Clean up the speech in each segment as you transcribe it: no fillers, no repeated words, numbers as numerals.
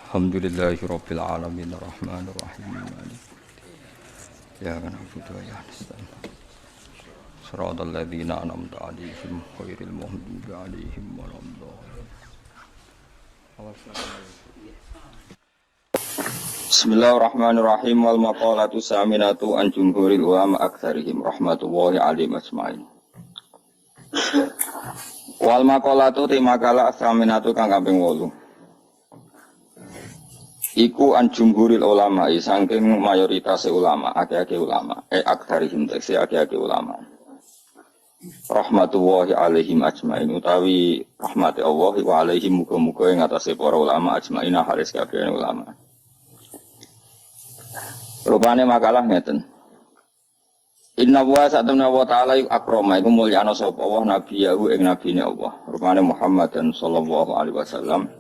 Alhamdulillahirabbil alamin arrahmanir rahim maliki iyyaka na'budu wa iyyaka nasta'in shiratal ladzina an'amta 'alaihim ghairil maghdubi 'alaihim waladdallin. Bismillahirrahmanirrahim. Wal maqalatu saminatu an jumhuril ulama aktsarihim rahmatullahi 'alaihim ajmain. Wal maqalatu timakala saminatu kang kaping 8. Iku an jumhuril ulama, saking mayoritas ulama, akeh-akeh ulama, aktsarihim tekse akeh-akeh ulama. Rahmatullahi 'alaihim ajmain, utawi rahmati Allah wa 'alaihim muga-muga ing atase para ulama ajmain haris kabeh ulama. Rupane makalah ngeten. Inna wa sa'atuna wa ta'ala akrama iku mulyana sapa Allah nabiyahu ing nabine Allah. Rupane Muhammad sallallahu alaihi wasallam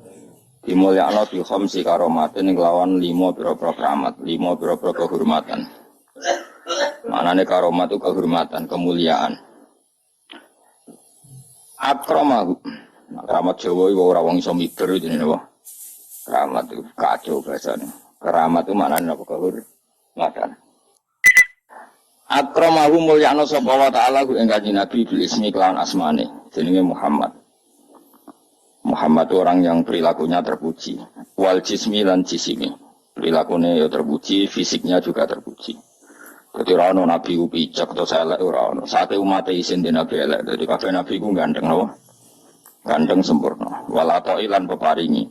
dimulyakno bi khamsi karomatin ing lawan 5 pira-pira keramat, 5 pira-pira kehormatan. Manane karomat itu kehormatan, kemuliaan. Akramahu. Keramat Jawa iku ora wong iso miber jenenge apa? Keramat itu kacau bahasane. Keramat itu maknane apa kehormatan. Akramahu mulyakno sapa wa ta'ala ing kanjeng Nabi bil ismi kelawan asmane, jenenge Muhammad. Muhammad itu orang yang perilakunya terpuji. Wal jismi lan jisimi. Perilakunya ya terpuji, fisiknya juga terpuji. Jadi orang nabi ku pijak atau elek orang. Saatnya umat isin di nabi elek. Jadi kabeh nabi ku gandeng no? Gandeng sempurna. Wal atoi lan peparingi.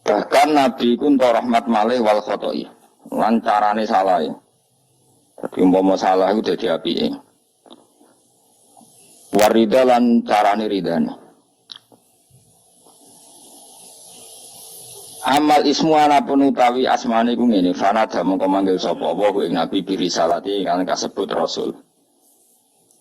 Bahkan nabi ku untuk rahmat malih wal khotoi. Lan carane salah ya. Jadi umpama salah itu jadi api. Warida lan carane ridane. Amal ismu anapun utawi asmane ku ngene, fanada mongko manggil sapa apa ku ing nabi birisalati kan kasebut rasul.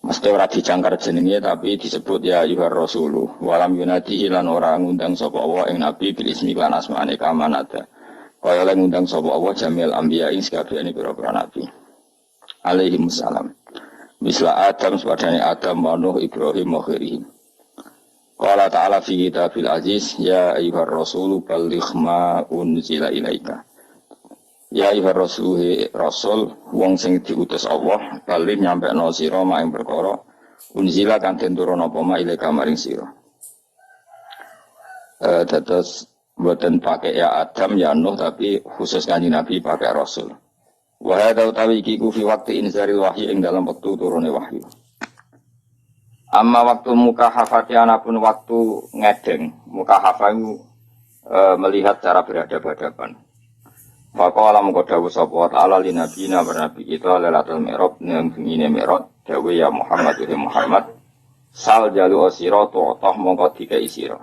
Mesti ora dicangkar jenenge tapi disebut ya ayyuhar rasulu. Walam yunadi lan ora ngundang sapa apa ing nabi bil ismi lan asmane kamanada. Kaya lan ngundang sapa apa jamil anbiya ing sakabehane pira-pira nabi. Alaihi wassalam. Misla Adam sepadane Adam, Nuh, Ibrahim, Muhammad. Qala ta'ala fi kitabil aziz ya ayyuhar rasulu balligh ma unzila ilaika. Ya ayyuhar rasul wong sing diutus Allah balligh nyampekno sira mak ing perkara unzila kan den turun apa ma ilaika maring sira. Terus boten pakai ya Adam ya Nuh tapi khusus kanjeng Nabi pakai rasul. Wa hadza utawi iki ku fi waqti inzaril wahyi ing dalam wektu turune wahyu. Amma waktu mukahafati anapun waktu ngedeng, mukahafah itu melihat cara berhadapan-hadapan. Maka alam kodawu sapa ta'ala li nabiyina bernabi kita lailatul mi'raj nang ngene mi'raj dawe ya Muhammad ya Muhammad sal jalu asira tu'tah mongko dikai sira.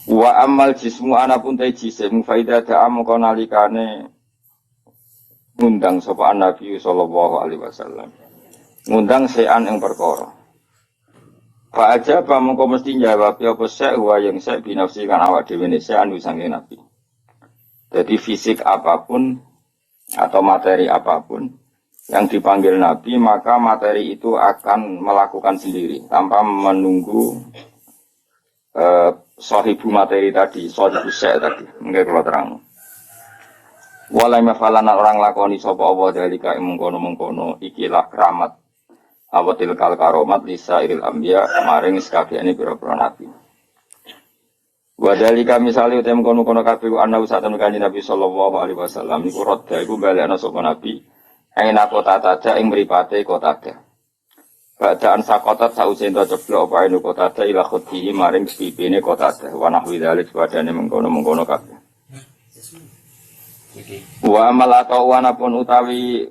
Wa amal jismu anapun ta jisim faida da'a mongko nalikane ngundang sapa Nabi sallallahu alaihi wasallam. Ngundang sean yang perkara. Pak aja apa mengko mesti jawab ya apa sek wa yang sek binafsi kan awak dhewe ne sean sange Nabi. Jadi fisik apapun atau materi apapun yang dipanggil Nabi maka materi itu akan melakukan sendiri tanpa menunggu sahibu materi tadi, sahibu sek tadi. Mungkin kalau terang. Walai mafalana orang lakoni sapa Allah dalika mengkono-mengkono ikilah keramat awatil kal karomat lisa iril ambia maring sekabehane pira-pira nabi. Wadali kami misale utem kono-kono kabeh ana usatan kanjeng Nabi sallallahu alaihi wasallam iku rodha iku balekna sapa nabi ing kota tada ing mripate kota tada. Badaan sakotat sause ento ceblok apa ing kota tada ila khutihi maring pipine kota tada wa nahwi dalik padane mengkono-mengkono kabeh. Wa amal atau wanapun utawi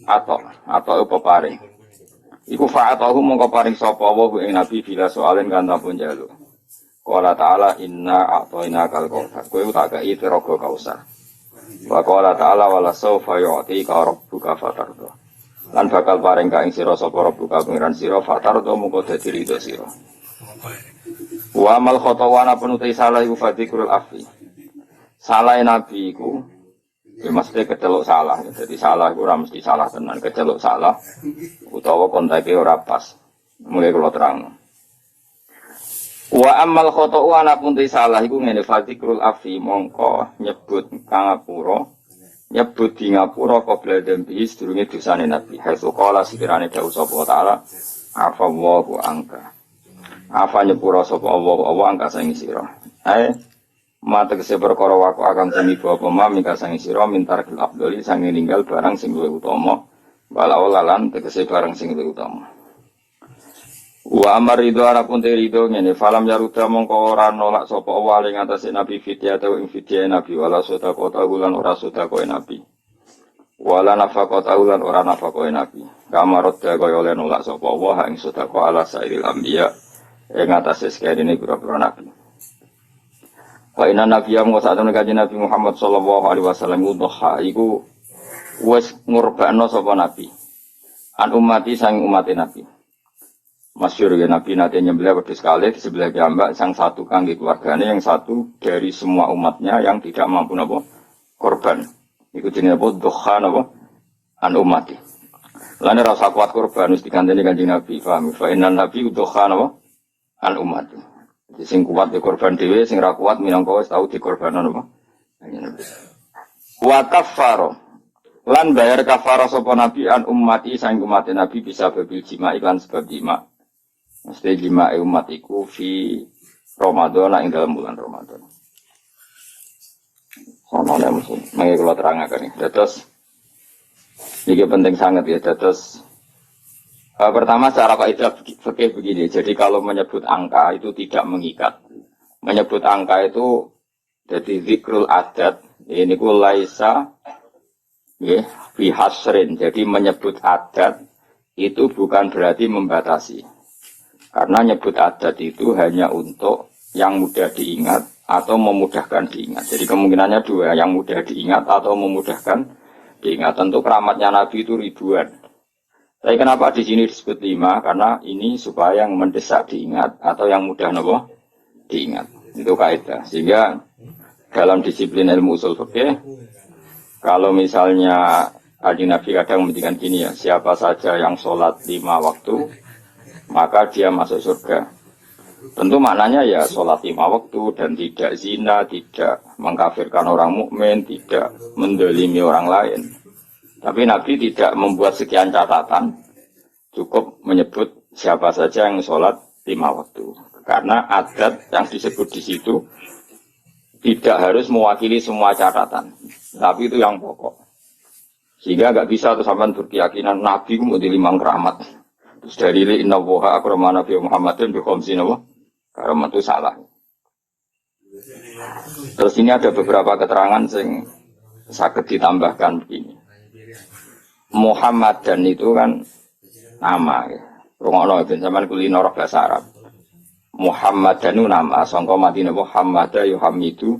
atau peparing. Iku fa'atahu mongko paring sapa wa ing nabi bila soalen kan tampun jalu. Qala ta'ala inna a'tayna kal kautsar. Kowe tak kei tiraga kausar. Wa qala ta'ala wala sawfa yu'tika rabbuka fatarda. Lan bakal paring ka ing sira sapa rabbuka pengiran sira fatarda mongko dadi ridho sira. Wa amal khatawana penuti salah iku fadikrul afi. Salah nabi iku ya mesti kecelok salah, jadi salah ora mesti salah tenan, kecelok salah utawa kontake ora pas. Mulai kula terang. Wa amal khoto'u anapun ti salah iku ngene fatikrul afi mongko nyebut kangapura nyebut di ngapura qabla dzambi sedurunge dosane nabi haitsu qala sikirane dawuh sapa taala afa wa angka afa nyepura sapa Allah angka sing sira ae mate kese perkara waku akan temi apa ma mika sing sira mintar kil afdoli sange ninggal barang sing luwih utama walau lalan tegese barang sing luwih utama. Wa amar ridho anapun te ridho ngene falam yaruda mongko ora nolak sapa Allah ing atase nabi fitya atau ing fitya nabi wala sedekah ulan ora sedekah nabi wala nafaqah ulan ora nafaqah nabi kamarot kaya oleh nolak sapa Allah ing sedekah ala sairil anbiya ing atase sekirane pira-pira nabi wa inna nabiyya mosatune kanjeng Nabi Muhammad sallallahu alaihi wasallam iku wis ngurbakno sapa nabi an ummati sang umat nabi. Masyhur ya Nabi nate nyembelih wedhus kalih di sebelah piyambak sang satu kangge keluargane yang satu dari semua umatnya yang tidak mampu napa korban. Iku jenenge apa dokha napa an ummati. Lan ora usah kuat korban wis diganteni Kanjeng Nabi paham. Fa innan nabi dokha napa an ummati. Sing kuat di korban dhewe sing ra kuat minangka wis tau dikorbanan napa. Wa kaffaro lan bayar kafarah sapa nabi an ummati sang umat nabi bisa babil jima iklan sebab jima. Mesti jima'i umat iku fi Ramadan ing dalam bulan Ramadan. Sono nek mesti mengki kula terangaken iki. Dados iki penting sangat ya. Dados pertama secara kaidah fikih begini. Jadi kalau menyebut angka itu tidak mengikat. Menyebut angka itu jadi zikrul adat. Ini ku laisa ya fi hasrin. Jadi menyebut adat itu bukan berarti membatasi. Karena nyebut adat itu hanya untuk yang mudah diingat atau memudahkan diingat. Jadi kemungkinannya dua, yang mudah diingat atau memudahkan diingat. Tentu keramatnya Nabi itu ribuan. Tapi kenapa di sini disebut 5? Karena ini supaya yang mendesak diingat atau yang mudah nopo diingat. Itu kaidah. Sehingga dalam disiplin ilmu usul fikih, kalau misalnya Nabi kadang memberikan gini ya, siapa saja yang sholat 5 waktu maka dia masuk surga. Tentu maknanya ya sholat 5 waktu dan tidak zina, tidak mengkafirkan orang mukmin, tidak mendolimi orang lain. Tapi Nabi tidak membuat sekian catatan, cukup menyebut siapa saja yang sholat 5 waktu. Karena adat yang disebut di situ tidak harus mewakili semua catatan, tapi itu yang pokok. Sehingga nggak bisa tuh sampean berkeyakinan Nabi mau di 5 keramat. Terus dari inna woha akramana Nabi Muhammadin bi khamsin apa? Keramat itu salah. Terus ini ada beberapa keterangan yang sakit ditambahkan begini. Muhammadan itu kan nama ya. Rungokno ben sampean kulino roh bahasa Arab. Muhammadan itu nama sangka mati napa Hamada yuhamidu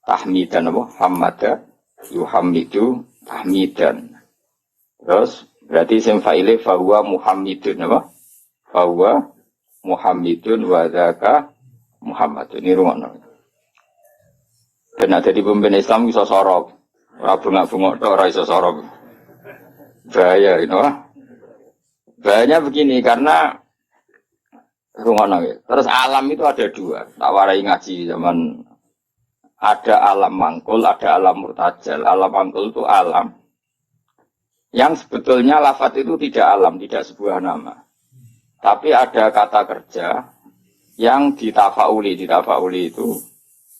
tahmidan apa Hamada yuhamidu tahmidan. Terus berarti isim fa'ile fahuwa Muhammadun apa? Fahuwa Muhammadun wa dzaka Muhammadun. Ini rumono. Ben ada di pemimpin Islam iso sorok. Ora bengak-bengok tok ora iso sorok. Bahaya ini wah. Bahayanya begini karena rumono ya. Terus alam itu ada 2. Tak warai ngaji zaman ada alam mangkul, ada alam murtajal. Alam mangkul itu alam yang sebetulnya lafaz itu tidak alam, tidak sebuah nama. Tapi ada kata kerja yang ditafauli itu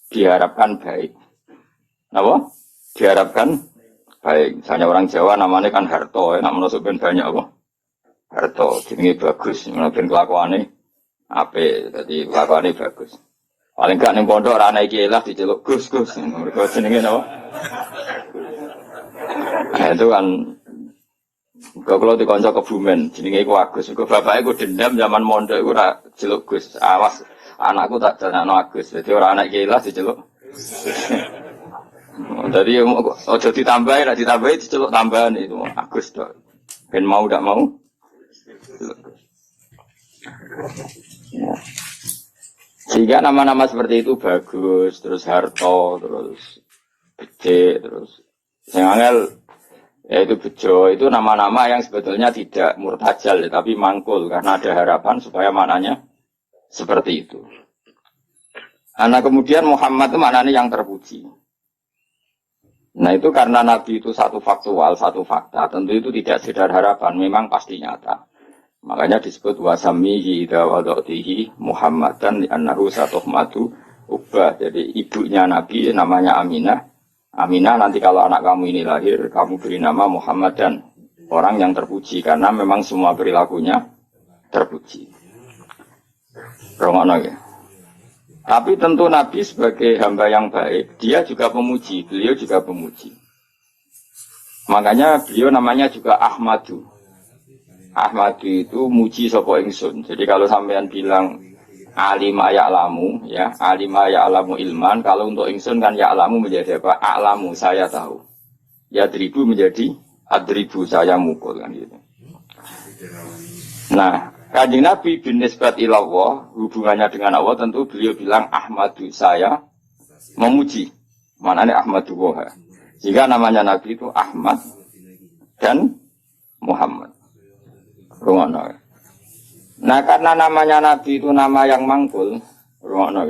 diharapkan baik. Apa? Diharapkan baik. Misalnya orang Jawa namanya kan Harto, nak menusukkan banyak apa? Harto, jenenge bagus, menusukkan kelakuannya apik, jadi kelakuannya bagus. Paling gak ning pondok ora ana iki lah diceluk Gus. Mergo jenenge apa? Nah, itu kan kalau dikonco Kebumen, jenenge iku Agus. Iku bapake ku dendam zaman mondok iku ora jeluk Gus. Awas, anakku tak jenengno Agus. Dadi ora anak kelas diceluk. Dadi ojo ditambahi, nek ditambahi diceluk tambahan itu Agus tok. Ben mau ndak mau. Sehingga nama-nama seperti itu bagus, terus Harto, terus Becik, terus sing angel yaitu bejo, itu nama-nama yang sebetulnya tidak murtajal, tapi mangkul, karena ada harapan supaya maknanya seperti itu. Nah kemudian Muhammad itu maknanya yang terpuji. Nah itu karena Nabi itu satu faktual, satu fakta. Tentu itu tidak sekedar harapan, memang pasti nyata. Makanya disebut wasamihi idza wada'tihi Muhammadan li'annahu satuhmatu ubah. Jadi ibunya Nabi namanya Aminah. Aminah nanti kalau anak kamu ini lahir, kamu beri nama Muhammadan. Orang yang terpuji karena memang semua perilakunya terpuji. Romono ya. Tapi tentu Nabi sebagai hamba yang baik, dia juga pemuji, beliau juga pemuji. Makanya beliau namanya juga Ahmadu. Ahmadu itu muji sapa ingsun. Jadi kalau sampean bilang alima ya'lamu, ya, alima ya'lamu ilman, kalau untuk ingsun kan ya'lamu menjadi apa? A'lamu, saya tahu. Ya dribu menjadi adribu, saya mukul kan gitu. Nah, Kanjeng Nabi bin nisbat ilallah, hubungannya dengan Allah tentu beliau bilang Ahmadu, saya memuji. Maknanya Ahmadu Woha. Sehingga namanya Nabi itu Ahmad dan Muhammad. Rumono. Nah karena namanya Nabi itu nama yang mangkul, rumono.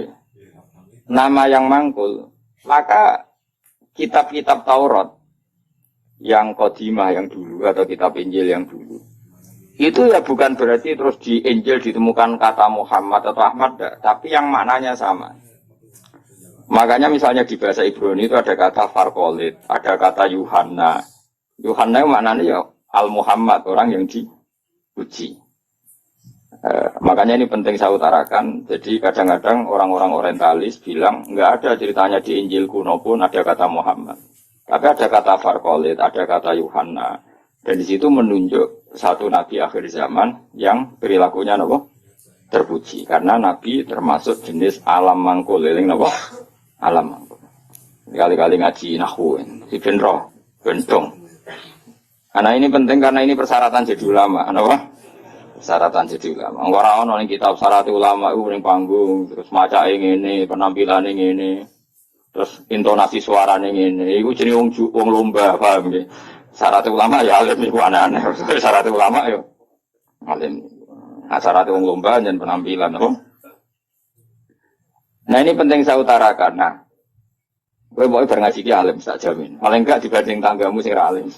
Nama yang mangkul, maka kitab-kitab Taurat yang Qadimah yang dulu atau kitab Injil yang dulu itu ya bukan berarti terus di Injil ditemukan kata Muhammad atau Ahmad, tapi yang maknanya sama. Makanya misalnya di bahasa Ibrani itu ada kata Farkolit, ada kata Yuhanna. Yuhanna itu maknanya ya Al-Muhammad, orang yang dipuji. Makanya ini penting saya utarakan. Jadi kadang-kadang orang-orang orientalis bilang nggak ada ceritanya di Injil kuno pun ada kata Muhammad. Tapi ada kata Farkolit, ada kata Yuhanna. Dan di situ menunjuk satu nabi akhir zaman yang perilakunya nopo terpuji. Karena nabi termasuk jenis alam mangkul, eling nopo alam mangkul. Kali-kali ngaji nahwu, si benro, bentong. Karena ini penting karena ini persyaratan jadi ulama, nopo persyaratan jadi ulama. Orang orang yang kitab syarat ulama itu ning panggung, terus maca ngene, penampilan ngene, terus intonasi suarane ngene. Iku jenenge wong lomba, paham nggih? Syarat ulama ya alim itu aneh-aneh. Syarat ulama ya alim. Nah, syarat wong lomba dan penampilan. Oh. Nah ini penting saya utarakan. Nah, gue mau ngaji ki alim tak jamin. Paling enggak dibanding tanggamu sing alim.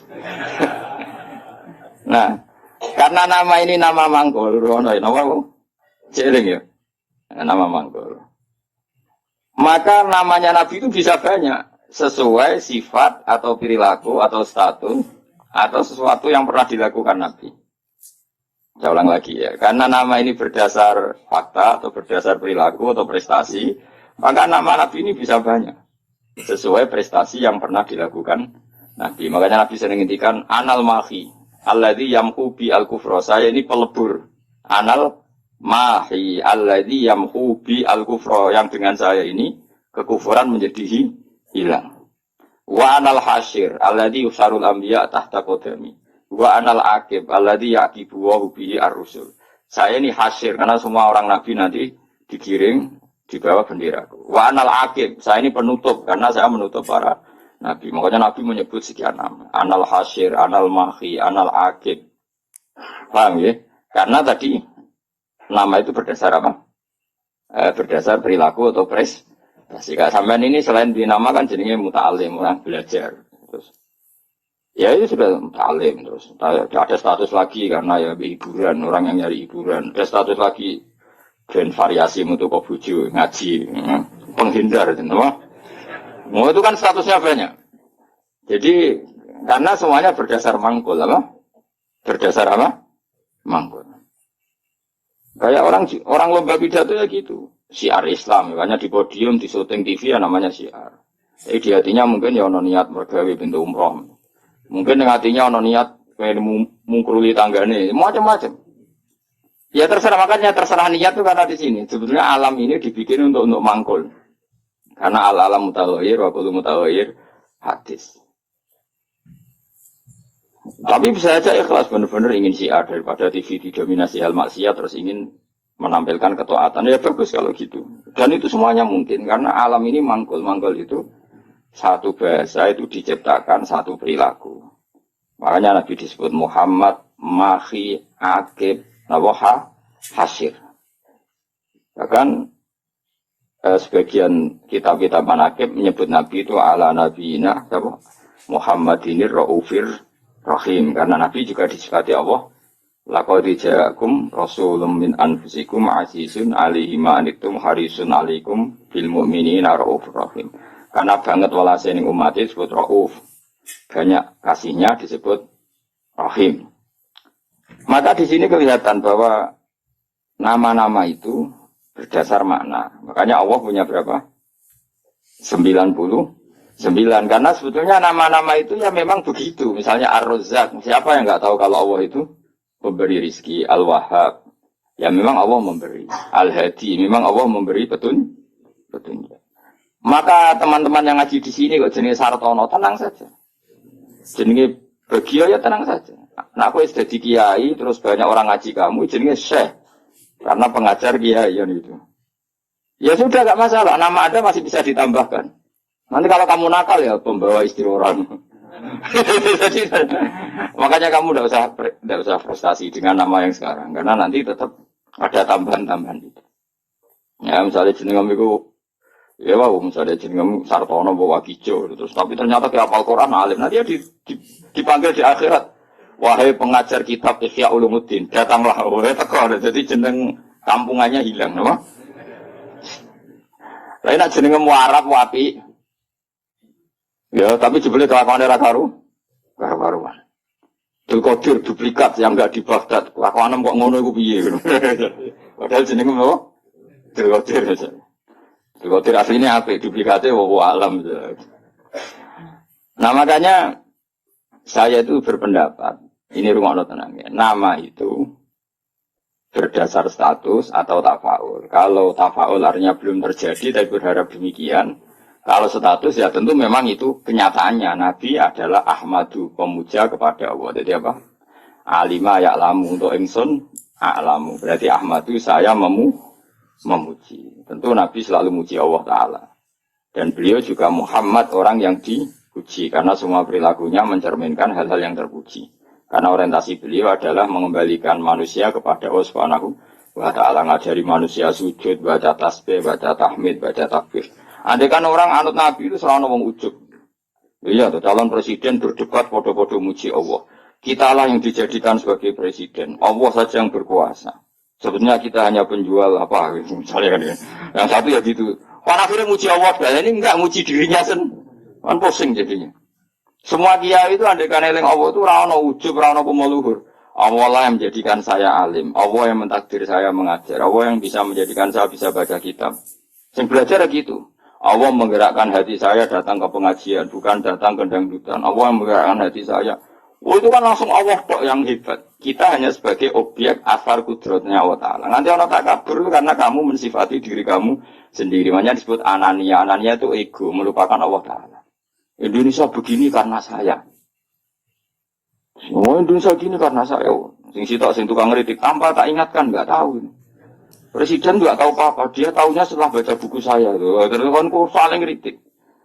Nah, karena nama ini nama mangkul, ono nama apa? Jeling ya. Nama mangkul. Maka namanya Nabi itu bisa banyak. Sesuai sifat atau perilaku atau status atau sesuatu yang pernah dilakukan Nabi. Saya ulang lagi ya, karena nama ini berdasar fakta atau berdasar perilaku atau prestasi, maka nama Nabi ini bisa banyak. Sesuai prestasi yang pernah dilakukan Nabi. Makanya Nabi sering ngintikan anal mahi, alladzi yamhu bi al-kufra. Saya ini pelebur. Anal mahi, alladzi yamhu bi al-kufra, yang dengan saya ini kekufuran menjadi hilang. Wa anal hasyir alladzi yusarul anbiya tahta qadami. Wa anal aqib alladzi yaqibu wa bihi ar-rusul. Saya ini hasyir karena semua orang nabi nanti digiring di bawah benderaku. Wa anal aqib, saya ini penutup karena saya menutup para nabi. Makanya nabi menyebut sekian nama. Anal hasyir, anal mahi, anal aqib. Paham ya? Karena tadi nama itu berdasar apa? Berdasar perilaku atau prestasi. Jika sampean ini selain dinama kan jenenge muta'alim, orang belajar. Terus ya itu sudah muta'alim, terus ada status lagi karena ya hiburan, orang yang nyari hiburan. Ada status lagi dan variasi untuk bojo, ngaji, penghindar itu, mau itu kan statusnya banyak. Jadi karena semuanya berdasar mangkul apa? Berdasar apa? Mangkul. Kayak orang lomba pidato ya gitu. Syiar Islam, makanya di podium, di syuting TV ya namanya syiar. Jadi di hatinya mungkin ya ono niat mergawe pintu umroh. Mungkin di hatinya ono niat kayak mungkruli tanggane, macam-macam. Ya terserah, makanya terserah niat itu karena di sini. Sebetulnya alam ini dibikin untuk mangkul. Karena al-alam mutawahir, wa kullu mutawahir hadis. Tapi bisa saja ikhlas benar-benar ingin syiar daripada TV didominasi hal maksiat terus ingin menampilkan ketaatan, ya bagus kalau gitu. Dan itu semuanya mungkin, karena alam ini mangkul itu satu bahasa itu diciptakan satu perilaku. Makanya Nabi disebut Muhammad, Mahi, Akib, Nawaha, Hasyir. Bahkan sebagian kitab-kitab manaqib menyebut Nabi itu ala nabiyina apa? Muhammadinir Raufir Rahim, karena Nabi juga disifati Allah laqad ja'akum rasulun min anfusikum azizun 'alaihi ma anittum harisun 'alaikum bil mu'minina raufur rahim. Karena banget walase ning umat disebut Rauf, banyak kasihnya disebut Rahim. Maka di sini kelihatan bahwa nama-nama itu berdasar makna. Makanya Allah punya berapa? 99. Karena sebetulnya nama-nama itu ya memang begitu. Misalnya Ar-Razzaq. Siapa yang nggak tahu kalau Allah itu memberi rizki? Al-Wahhab. Ya memang Allah memberi. Al-Hadi. Memang Allah memberi petunjuk. Maka teman-teman yang ngaji di sini kok jenis Sartono, tenang saja. Jenis Bagio ya tenang saja. Nah aku sudah di kiai, terus banyak orang ngaji kamu, jenis Syekh. Karena pengajar kiai itu. Ya sudah gak masalah, nama Anda masih bisa ditambahkan. Nanti kalau kamu nakal ya pembawa istri orang. Jadi, makanya kamu tidak usah frustasi dengan nama yang sekarang, karena nanti tetap ada tambahan-tambahan itu. Ya misalnya jenis itu, ya wow, misalnya jenis Sartono bawa Kijo, terus tapi ternyata dia hafal Quran alim, nanti dia dipanggil di akhirat. Wahai pengajar kitab Ihya Ulumuddin, datanglah. Wahai tekor, jadi jeneng kampungannya hilang, apa? Lain nak jeneng Arab wapi. Ya, tapi jebule kelakuan era karuan. Qadir duplikat yang enggak di Baghdad. Kelakuan kok ngono iku piye ngono. Padahal jeneng apa? Qadir aja. Qadir aslinya apa? Duplikatnya alam. Nah, makanya saya itu berpendapat, ini rumah tenang ya. Nama itu berdasar status atau tafaul. Kalau tafaul artinya belum terjadi, tapi berharap demikian. Kalau status ya tentu memang itu kenyataannya. Nabi adalah Ahmadu, pemuja kepada Allah. Jadi apa? Alima ya'lamu untuk ingsun a'lamu. Berarti Ahmadu saya memuji. Tentu Nabi selalu muji Allah Ta'ala. Dan beliau juga Muhammad, orang yang dipuji. Karena semua perilakunya mencerminkan hal-hal yang terpuji. Karena orientasi beliau adalah mengembalikan manusia kepada Allah Subhanahu wa Ta'ala. Ngajari manusia sujud, baca tasbih, baca tahmid, baca takbir. Andai kan orang anut Nabi itu selalu ngomong ujub. Iya, calon presiden berdebat podo-podo muji Allah. Kitalah yang dijadikan sebagai presiden. Allah saja yang berkuasa. Sebetulnya kita hanya penjual apa, misalnya kan ya. Yang satu ya gitu. Orang akhirnya muji Allah, ini enggak muji dirinya sendiri. Kan pusing jadinya. Semua kiai itu andai kan eling Allah itu rano ujub, rano pemuluhur. Allah lah yang menjadikan saya alim. Allah yang mentakdir saya mengajar. Allah yang bisa menjadikan saya bisa baca kitab. Yang belajar gitu. Allah menggerakkan hati saya datang ke pengajian, bukan datang ke dangdutan. Allah yang menggerakkan hati saya. Oh itu kan langsung Allah tok yang hebat. Kita hanya sebagai objek asar kudratnya Allah Ta'ala. Nanti orang tak kabur karena kamu mensifati diri kamu sendiri. Makanya disebut anania. Anania itu ego, melupakan Allah Ta'ala. Indonesia begini karena saya. Oh Indonesia begini karena saya. Sing sitok sing tukang ngeritik tanpa tak ingatkan, nggak tahu. Presiden nggak tahu apa-apa, dia tahunya setelah baca buku saya tuh. Terus kan kok saling kritik.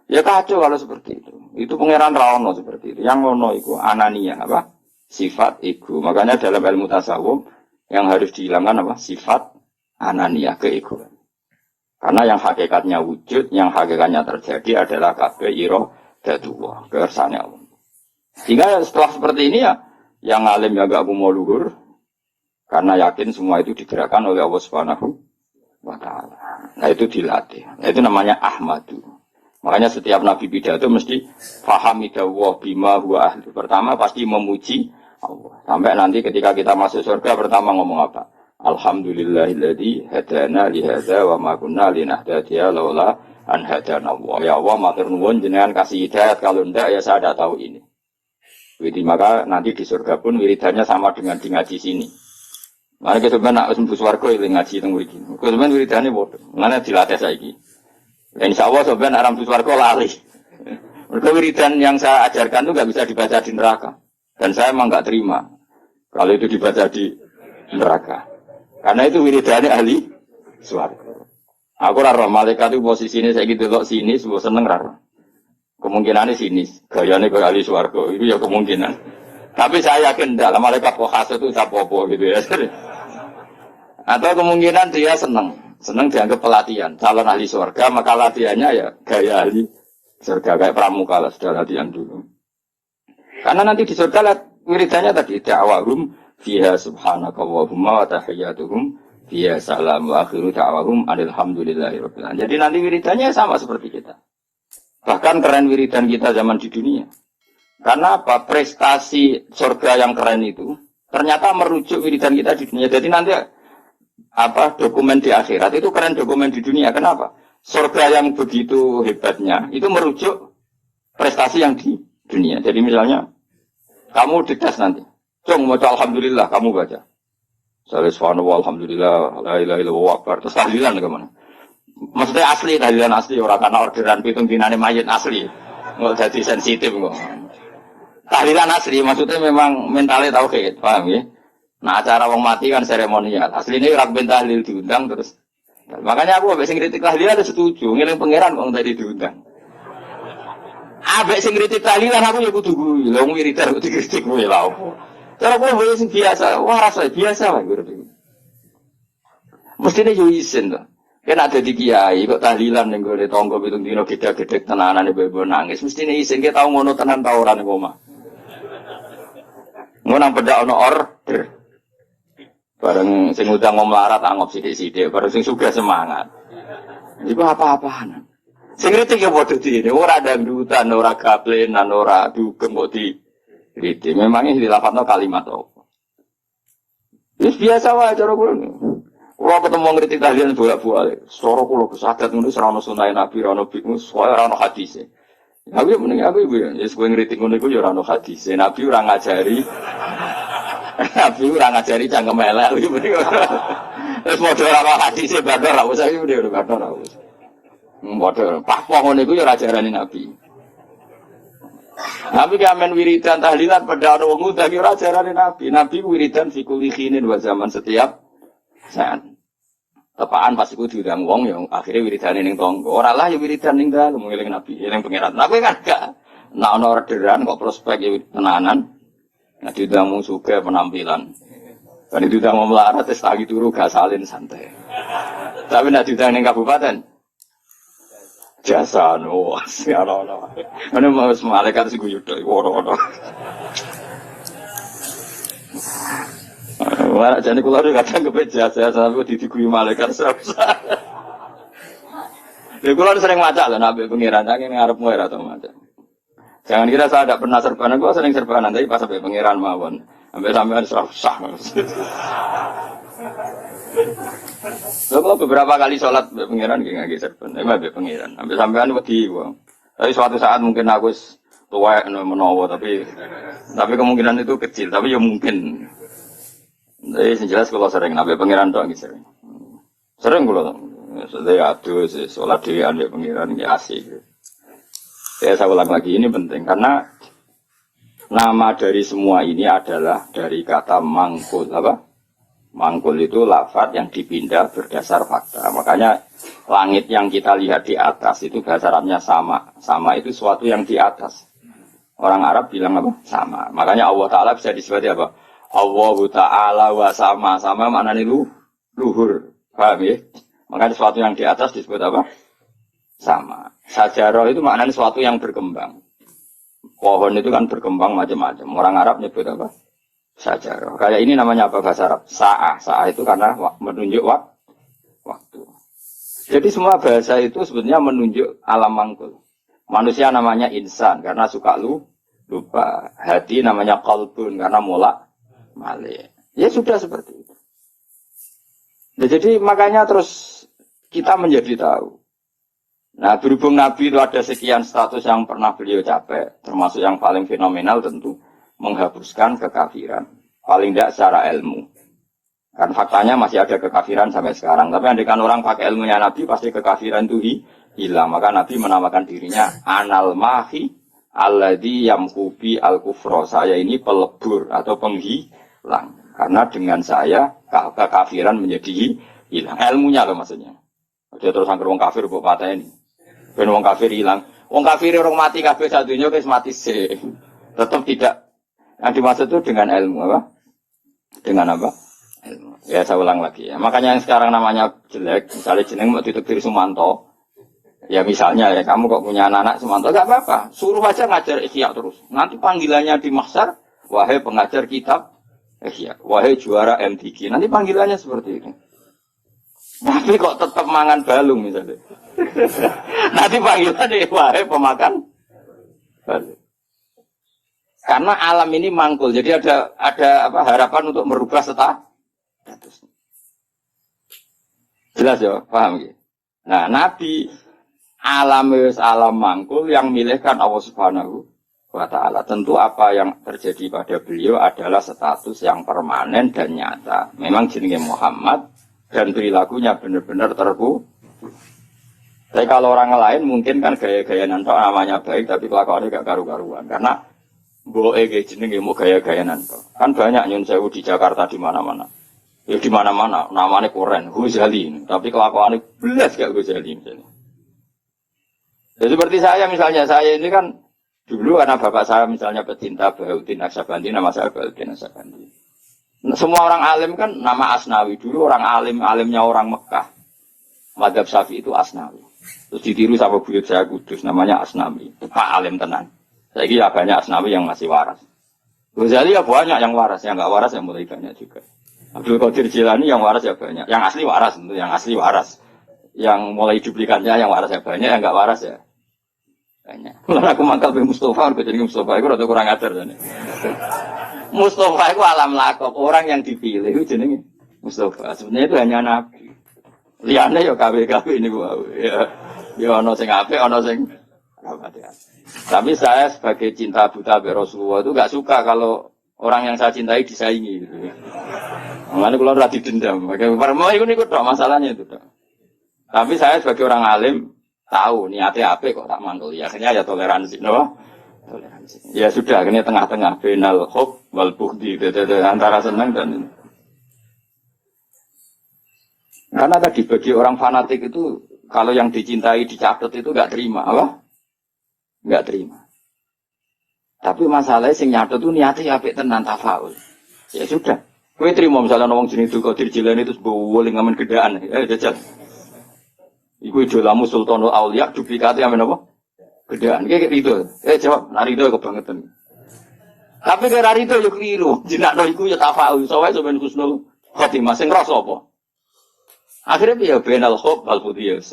Ya kacau kalau seperti itu. Itu pangeran Raono seperti itu. Yang ngono itu anania apa? Sifat ego. Makanya dalam ilmu tasawuf yang harus dihilangkan apa? Sifat anania, keegoan. Karena yang hakikatnya wujud, yang hakikatnya terjadi adalah kabeh iradatullah, kersane Allah. Sehingga setelah seperti ini ya, yang alim ya gak mau luhur. Karena yakin semua itu digerakkan oleh Allah Subhanahu wa Ta'ala. Nah itu dilatih. Nah, itu namanya Ahmadu. Makanya setiap Nabi pidato mesti fahamidallah bima huwa ahli. Pertama pasti memuji Allah. Sampai nanti ketika kita masuk surga pertama ngomong apa? Alhamdulillahilladzi hadana li hadza wa ma kunna linahtadiya laula an hadana Allah. Ya Allah matur nuwun jenengan kasih hidayat, kalau ndak ya saya tidak tahu ini. Jadi maka nanti di surga pun wiridannya sama dengan di ngaji sini. Mana kita sebenarnya nak sembuh swargo itu ngaji tentang wirid. Kita sebenarnya wiridannya bodoh. Mana dilatih saya ini. Dan insya Allah sebenarnya aram swargo lari. Mereka wiridan yang saya ajarkan itu nggak bisa dibaca di neraka. Dan saya emang nggak terima kalau itu dibaca di neraka. Karena itu wiridannya ahli swargo. Aku raro malaikat itu posisinya saya gitu loh sini, sebuah seneng raro. Kemungkinannya sini, gayanya ke ahli swargo itu ya kemungkinan. Tapi saya yakin dalam malaikat kok khas itu sapopo gitu ya. Atau kemungkinan dia senang. Seneng dianggap pelatihan. Calon ahli surga, maka latihannya ya gaya ahli surga. Kayak pramuka lah, sudah latihan dulu. Karena nanti di surga lihat wiridannya tadi. Da'wahum fiha subhanakallahumma wa tahiyyatuhum fiha salam wa akhiru da'wahum alhamdulillahirabbil alamin. Jadi nanti wiridannya sama seperti kita. Bahkan keren wiridan kita zaman di dunia. Karena apa? Prestasi surga yang keren itu ternyata merujuk wiridan kita di dunia. Jadi nanti apa dokumen di akhirat itu keren dokumen di dunia. Kenapa? Surga yang begitu hebatnya itu merujuk prestasi yang di dunia. Jadi misalnya kamu dites nanti, cung baca alhamdulillah kamu baca. Salih subhanallah alhamdulillah la ilaha illallah akbar. Terus tahlilan kemana? Maksudnya asli tahlilan asli orang karena orderan pitung dinane mayit asli. Nggak jadi sensitif kok. Tahlilan asli maksudnya memang mentalnya tauhid, paham ya? Nah acara wong mati kan seremonial. Aslinya orang ben tahlil diundang terus. Makanya aku ambek sing kritik tahlilan ada setuju, ngeling pangeran wong tadi diundang. Ambek sing kritik tahlilan aku ya kudu kuwi, lha wong wiridan kudu kritik kuwi lha opo. Cara kuwi wis biasa, wah rasa biasa wae kuwi. Mestine yo isin to. Kan ada di kiai kok tahlilan ning gone tangga pitung dina gedhe-gedhe tenanan ibu-ibu nangis. Mestine isin ki tau ngono tenan ta ora ning omah. Ngono pedak ono order. Bareng sing udang mau melarat anggap sithik-sithik, bareng sing sugih semangat. Iku apa-apaan. Sing kritik ya padha dene, ora dangdutan, ora gaplenan, ora dugem kok di kritik. Memangnya dilafadzno kalimat apa. Wis biasa wae cara kula. Kula ketemu ngritik tahlilan bolak-balik. Sora kula kesadat ngono ora ono sunah Nabi, ora ono biku, ora ono hadise. Aku mending aku iku ya, wis kowe ngritik ngono iku ya ora ono hadise. Nabi ora ngajari Nabi ora ngajari cangkem elek iki mending. Wis padha ora hadise badhe ora usah iki mending badhe ora usah. Padha pahpo ngono iku ya ora ajarane Nabi. Nabi kamen wiridan tahlilan padha ono wong ngundang ora ajarane Nabi. Nabi wiridan fi kulli khinin wa zaman setiap saat. Tepaan pas iku diundang wong ya akhire wiridane ning tangga. Ora lah ya wiridan ning dalem ngeling Nabi, eling pangeran. Nah kowe kan gak nek ana orderan kok prospek ya tenanan. Nah diundang mung sugih penampilan. Kan diundang mau melarat wis tangi turu gak salin santai. Tapi nek diundang ning kabupaten jasa no ono. Ana mas malaikat sing guyu tok ora. Wah, jane kula kadang kepejasa sampe diguyu malaikat serasa. Lha kula sering maca lho nabi pengiran nang ngarepmu ora tau maca. Jangan kira saya tidak pernah serbanan, gua sering serbanan tapi pas sampai pengiran mawon. Sampai sampean susah. Kalau beberapa kali sholat pengiran nggih serban, tapi pengiran. Sampai sampean wedi gua. Tapi suatu saat mungkin aku tua menawa tapi kemungkinan itu kecil, tapi ya mungkin. Jadi jelas kalau sering nabi pengiran doang sering. Sering kalau saya aduh sholat di ande pengiran ya asik. Saya ulang lagi ini penting karena nama dari semua ini adalah dari kata mangkul apa? Mangkul itu lafaz yang dipindah berdasar fakta. Makanya langit yang kita lihat di atas itu bahasa Arabnya sama. Sama itu sesuatu yang di atas. Orang Arab bilang apa? Sama. Makanya Allah Ta'ala bisa disebut apa? Allah Ta'ala wa sama. Sama maknanya luhur. Paham ya? Makanya sesuatu yang di atas disebut apa? Sama. Sajarah itu maknanya sesuatu yang berkembang. Pohon itu kan berkembang macam-macam. Orang Arab nyebut apa? Sajarah. Kayak ini namanya apa bahasa Arab? Sa'ah. Sa'ah itu karena menunjuk waktu. Jadi semua bahasa itu sebetulnya menunjuk alam mangkul. Manusia namanya insan karena suka lupa. Hati namanya qalbun karena malik. Ya sudah seperti itu. Nah, jadi makanya terus kita menjadi tahu. Nah berhubung Nabi itu ada sekian status yang pernah beliau capai, termasuk yang paling fenomenal tentu menghapuskan kekafiran. Paling tidak secara ilmu. Kan faktanya masih ada kekafiran sampai sekarang. Tapi andaikan orang pakai ilmunya Nabi pasti kekafiran itu hilang. Maka Nabi menamakan dirinya Anal Mahi Alladhi Yamkubi Al-Kufro. Saya ini pelebur atau penghilang. Karena dengan saya kekafiran menjadi hilang. Ilmunya loh maksudnya. Dia terus angker wong kafir buat patah ini. Ben wong kafir hilang. Wong kafir orang mati kafir satunya guys mati sih. Tetap tidak. Yang dimaksud itu dengan ilmu apa? Dengan apa? Ya saya ulang lagi ya. Makanya yang sekarang namanya jelek, misalnya jeneng mau ditekdir Sumanto. Ya misalnya ya kamu kok punya anak Sumanto, gak apa-apa. Suruh aja ngajar Ihya terus. Nanti panggilannya di mahsyar, wahai pengajar kitab Ihya, wahai juara MTQ. Nanti panggilannya seperti itu. Tapi kok tetap mangan balung misalnya. Nanti panggilannya wahai pemakan balung. Karena alam ini mangkul, jadi ada apa harapan untuk merubah status. Jelas ya, paham ya? Nah, Nabi alam mangkul yang milihkan Allah Subhanahu wa Ta'ala. Tentu apa yang terjadi pada beliau adalah status yang permanen dan nyata. Memang jenenge Muhammad dan perilakunya benar-benar terku. Tapi kalau orang lain mungkin kan gaya-gaya nanti namanya baik tapi kelakuannya gak karu-karuan. Karena boe kayak jenenge mau gaya-gaya nanti. Kan banyak nyun sewu di Jakarta di mana-mana. Ya di mana-mana namanya keren, Ghazali. Tapi kelakuannya belas gak Ghazali misalnya. Ya seperti saya misalnya, saya ini kan dulu karena bapak saya misalnya pecinta Bahuddin Naksabandi, nama saya Bahuddin Naksabandi. Semua orang alim kan nama Asnawi. Dulu orang alimnya orang Mekah. Madzhab Syafi'i itu Asnawi. Terus ditiru sama buyut saya Kudus, namanya Asnawi. Pak alim tenan. Saya kira banyak Asnawi yang masih waras. Ghazali ya banyak yang waras, yang nggak waras yang mulai banyak juga. Abdul Qadir Jilani yang waras ya banyak, yang asli waras tentu, yang asli waras. Yang mulai duplikannya yang waras ya banyak, yang nggak waras ya banyak. Lalu aku mangkal be Mustafa, aku jadi Mustafa, aku rada kurang ajar tadi. Mustafa itu alam lakop, orang yang dipilih itu jenenge Mustafa. Sebenarnya itu hanya nabi. Liane ya KW ini gua. Ya ono sing apik, ono sing apa ya. Tapi saya sebagai cinta buta be Rasulullah itu enggak suka kalau orang yang saya cintai disaingi gitu. Makanya kalau ora didendam, mau ikut tok masalahnya itu tok. Tapi saya sebagai orang alim tahu niatnya apa kok tak mantul. Ya akhirnya ya toleransi, no? Toleransi. Ya sudah, akhirnya tengah-tengah benal hub wal bughdi antara senang dan ini. Karena tadi bagi orang fanatik itu kalau yang dicintai dicatat itu enggak terima, apa? Enggak terima. Tapi masalahnya sing nyatet itu niatnya apik tenan tafaul. Ya sudah. Kowe terima misalnya wong jeneng Abdul Qadir Jilani itu boleh ngamen gedaan. Jajal. Iku idolamu Sultanul Auliya duplikate amen apa? Gedaan. Kayak gitu. Jawab, narido kebangetan. Tapi kira rido yo keliru. Jinakno iku ya tafaul. Soale sampeyan husnul khotimah sing rasa apa? Akhirnya ya benal khop al fudiyas.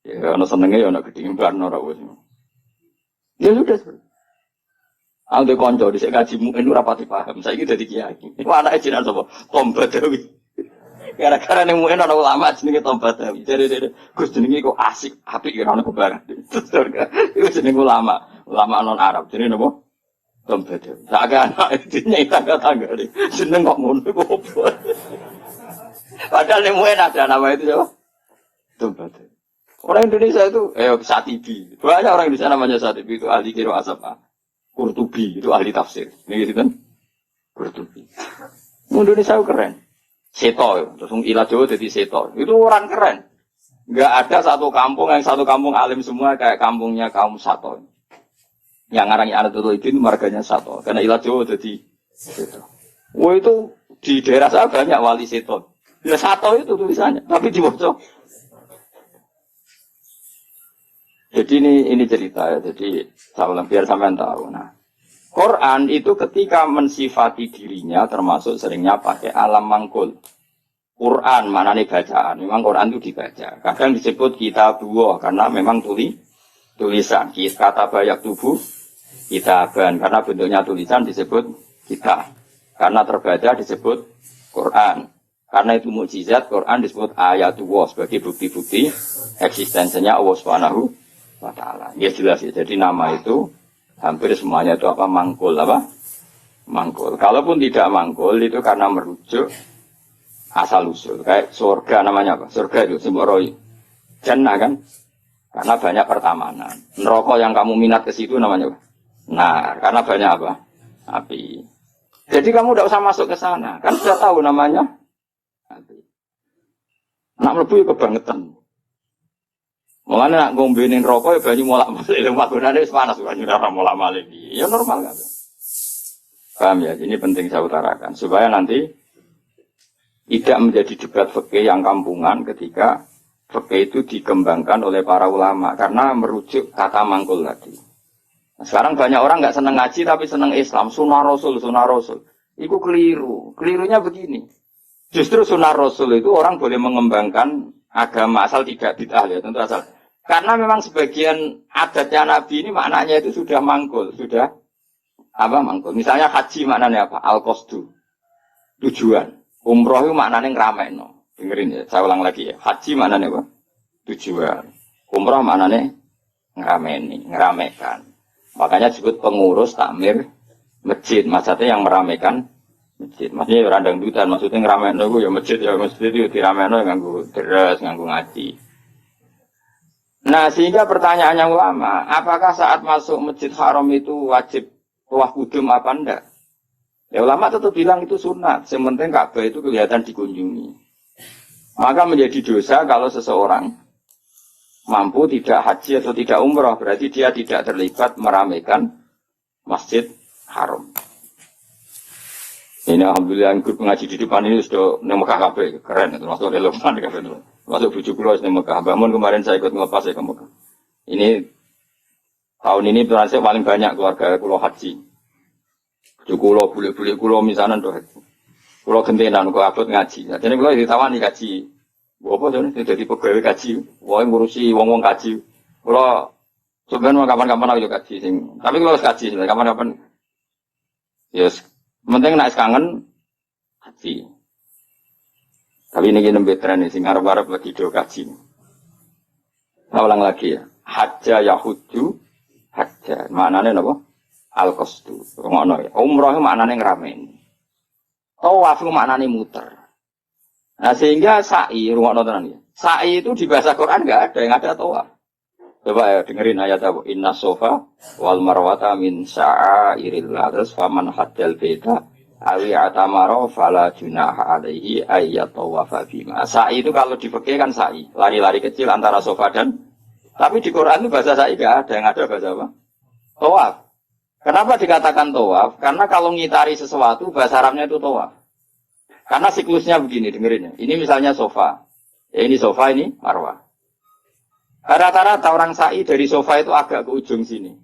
Ya ana senenge ya ana gedhimban ora wis. Ya sudah. Angge kanca dhisik kaji mungkin ora pati paham. Saiki dadi kiai. Iku anake jenengan sapa? Tom Badawi. Gara-gara ning mungkin ana ulama jenenge Tom Badawi. Jadi Gus jenenge kok asik, apik ya ana kebarang. Iku jenenge ulama non Arab. Jenenge napa? Tom Badawi. Sak anak dine tangga-tangga. Jeneng kok ngono kok opo. Padahal ning mungkin ada nama itu siapa? Tom Badawi. Orang Indonesia itu Satibi. Banyak orang Indonesia namanya Satibi itu ahli qiraat apa? Qurtubi itu ahli tafsir. Ini gitu kan? Qurtubi. Indonesia itu keren. Seto, terus ilah Jawa jadi seto. Itu orang keren. Enggak ada satu kampung alim semua kayak kampungnya kaum Sato. Yang ngarangnya anak itu marganya Sato. Karena ilah Jawa jadi seto. Wah itu di daerah saya banyak wali seto. Ya Sato itu tulisannya, tapi dibaca. Jadi ini cerita ya, jadi biar sampean tahu. Nah, Quran itu ketika mensifati dirinya termasuk seringnya pakai alam mangkul. Quran mana nih bacaan? Memang Quran itu dibaca. Kadang disebut kitabullah karena memang tulisan. Kata banyak tubuh kitaban karena bentuknya tulisan disebut kita. Karena terbaca disebut Quran. Karena itu mukjizat Quran disebut ayatullah sebagai bukti-bukti eksistensinya Allah Subhanahu wa Ta'ala. Ya jelas ya. Jadi nama itu hampir semuanya itu apa? Mangkul apa? Mangkul. Kalaupun tidak mangkul itu karena merujuk asal usul. Kayak surga namanya apa? Surga itu sembaroi. Jannah kan? Karena banyak pertamanan. Neraka yang kamu minat ke situ namanya apa? Nah, karena banyak apa? Api. Jadi kamu tidak usah masuk ke sana. Kan sudah tahu namanya api. Nak mlebu ya kebangetan. Mulane nak ngombenin rokok ya banyu molak-malik lewat gunane wis panas banyu ora molak-malik. Ya normal kan. Paham ya? Ini penting saya utarakan supaya nanti Tidak menjadi debat fikih yang kampungan ketika fikih itu dikembangkan oleh para ulama karena merujuk kata mangkul tadi. Nah, sekarang banyak orang nggak senang ngaji tapi senang Islam, sunnah Rasul, sunnah Rasul. Itu keliru. Kelirunya begini. Justru sunnah Rasul itu orang boleh mengembangkan agama asal tidak bid'ah ya, tentu asal. Karena memang sebagian adatnya Nabi ini maknanya itu sudah mangkul, sudah apa mangkul. Misalnya haji maknanya apa? Al-qasdu. Tujuan. Umroh itu maknanya ngerameino. Dengerin ya, saya ulang lagi ya. Haji maknanya apa? Tujuan. Umroh maknanya ngeramekan. Makanya disebut pengurus takmir masjid. Maksudnya yang meramekan masjid. Maksudnya ya randang dutan. Maksudnya ngerameino itu ya masjid itu dirameino nganggo deres, nganggo ngaji. Nah, sehingga pertanyaannya ulama, apakah saat masuk Masjid Haram itu wajib tawaf kudum apa enggak? Ya ulama tetap bilang itu sunat, sementing Ka'bah itu kelihatan dikunjungi. Maka menjadi dosa kalau seseorang mampu tidak haji atau tidak umrah, berarti dia tidak terlibat meramaikan Masjid Haram. Ini alhamdulillah yang grup ngaji di depan ini sudah Mekah kabeh, keren, termasuk relevan kabeh. Masuk 7 kilo di Mekah. Bangun kemarin saya ikut ngelepas ya ke Mekah. Ini tahun ini saya paling banyak keluarga kulo haji. 7 kilo, bule-bule kulo misalnya tuh haji. Kulo gentenan, kulo abot ngaji. Jadi kulo ditawani kaji. Bapak jadi pegawai kaji. Wah ngurusi wong-wong kaji. Kulo sebenarnya kapan-kapan aku juga kaji. Tapi kulo harus kaji. Kapan-kapan. Yes. Penting nak kangen haji. Tapi ini nembe tren ini, sing arep-arep lagi do kaji. Saya ulang lagi ya. Hajja yahuju, hajja. Maknanya apa? Al-qasdu. Ngono ya. Umrah itu maknanya ngeramein. Tawaf itu maknanya muter. Nah sehingga sa'i, ngono tenan ya. Sa'i itu di bahasa Quran enggak ada, yang ada tawaf. Coba ya dengerin ayat apa? Inna sofa wal marwata min sya'airillah. Terus faman hajjal beda. Awi atamaro fala junaha alaihi ayyat tawafa bima. Sa'i itu kalau di fikih kan sa'i, lari-lari kecil antara sofa dan, tapi di Quran itu bahasa sa'i enggak ada, yang ada bahasa apa? Tawaf. Kenapa dikatakan tawaf? Karena kalau ngitari sesuatu bahasa Arabnya itu tawaf. Karena siklusnya begini, dengerin ya. Ini misalnya sofa. Ya ini sofa, ini marwah. Rata-rata orang sa'i dari sofa itu agak ke ujung sini.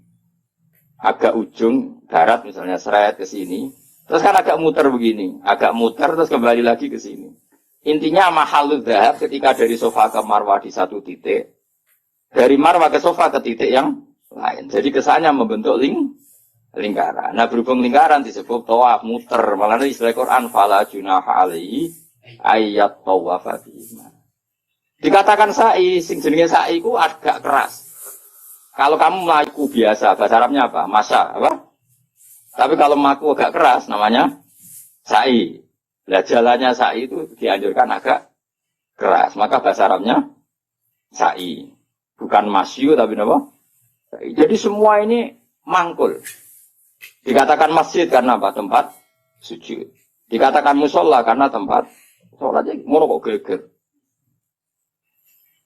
Agak ujung darat misalnya seret ke sini. Terus kan agak muter begini, agak muter terus kembali lagi ke sini. Intinya mahalul dhahab ketika dari sofa ke marwah di satu titik, dari marwah ke sofa ke titik yang lain. Jadi kesannya membentuk lingkaran. Nah berhubung lingkaran disebut tawaf muter. Malah istilah Quran fala junaha alaihi ayyat tawafa bima. Dikatakan sa'i, sing jenenge sa'i ku agak keras. Kalau kamu melaku biasa, bahasa Arabnya apa? Masa, apa? Tapi kalau maku agak keras, namanya sa'i. Nah, jalannya sa'i itu dianjurkan agak keras. Maka bahasa Arabnya sa'i. Bukan masyu, tapi apa? Sa'i. Jadi semua ini mangkul. Dikatakan masjid karena apa? Tempat sujud. Dikatakan musola karena tempat sholatnya mau kok geger.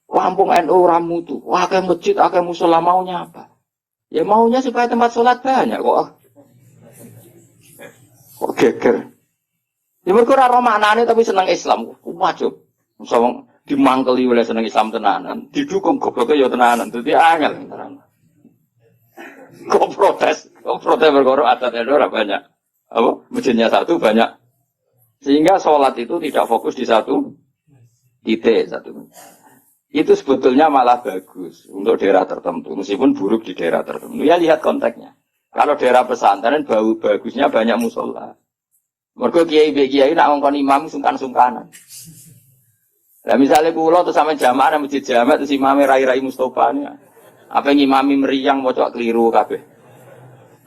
Kampung NU ramutu. Wah, kayak masjid, kayak musola maunya apa? Ya maunya supaya tempat sholat banyak kok. Kok geger? Ya mereka ora maknane tapi seneng Islam. Wajib. Misalnya dimangkeli oleh seneng Islam tenanan, didukung gobloknya ya tenanan. Dadi angel tenanan. Kok protes berkoro adat ora banyak. Apa? Masjidnya satu banyak. Sehingga sholat itu tidak fokus di satu titik satu. Itu sebetulnya malah bagus untuk daerah tertentu, meskipun buruk di daerah tertentu. Ya lihat konteksnya. Kalau daerah pesantren bagusnya banyak musola. Mergo kiai nak ngongkon imam sungkan-sungkanan. Lah misalnya kula terus sampe jamaah nang masjid jamaah terus imame rai-rai Mustofa niku. Apa ngimami meriang maca keliru kabeh.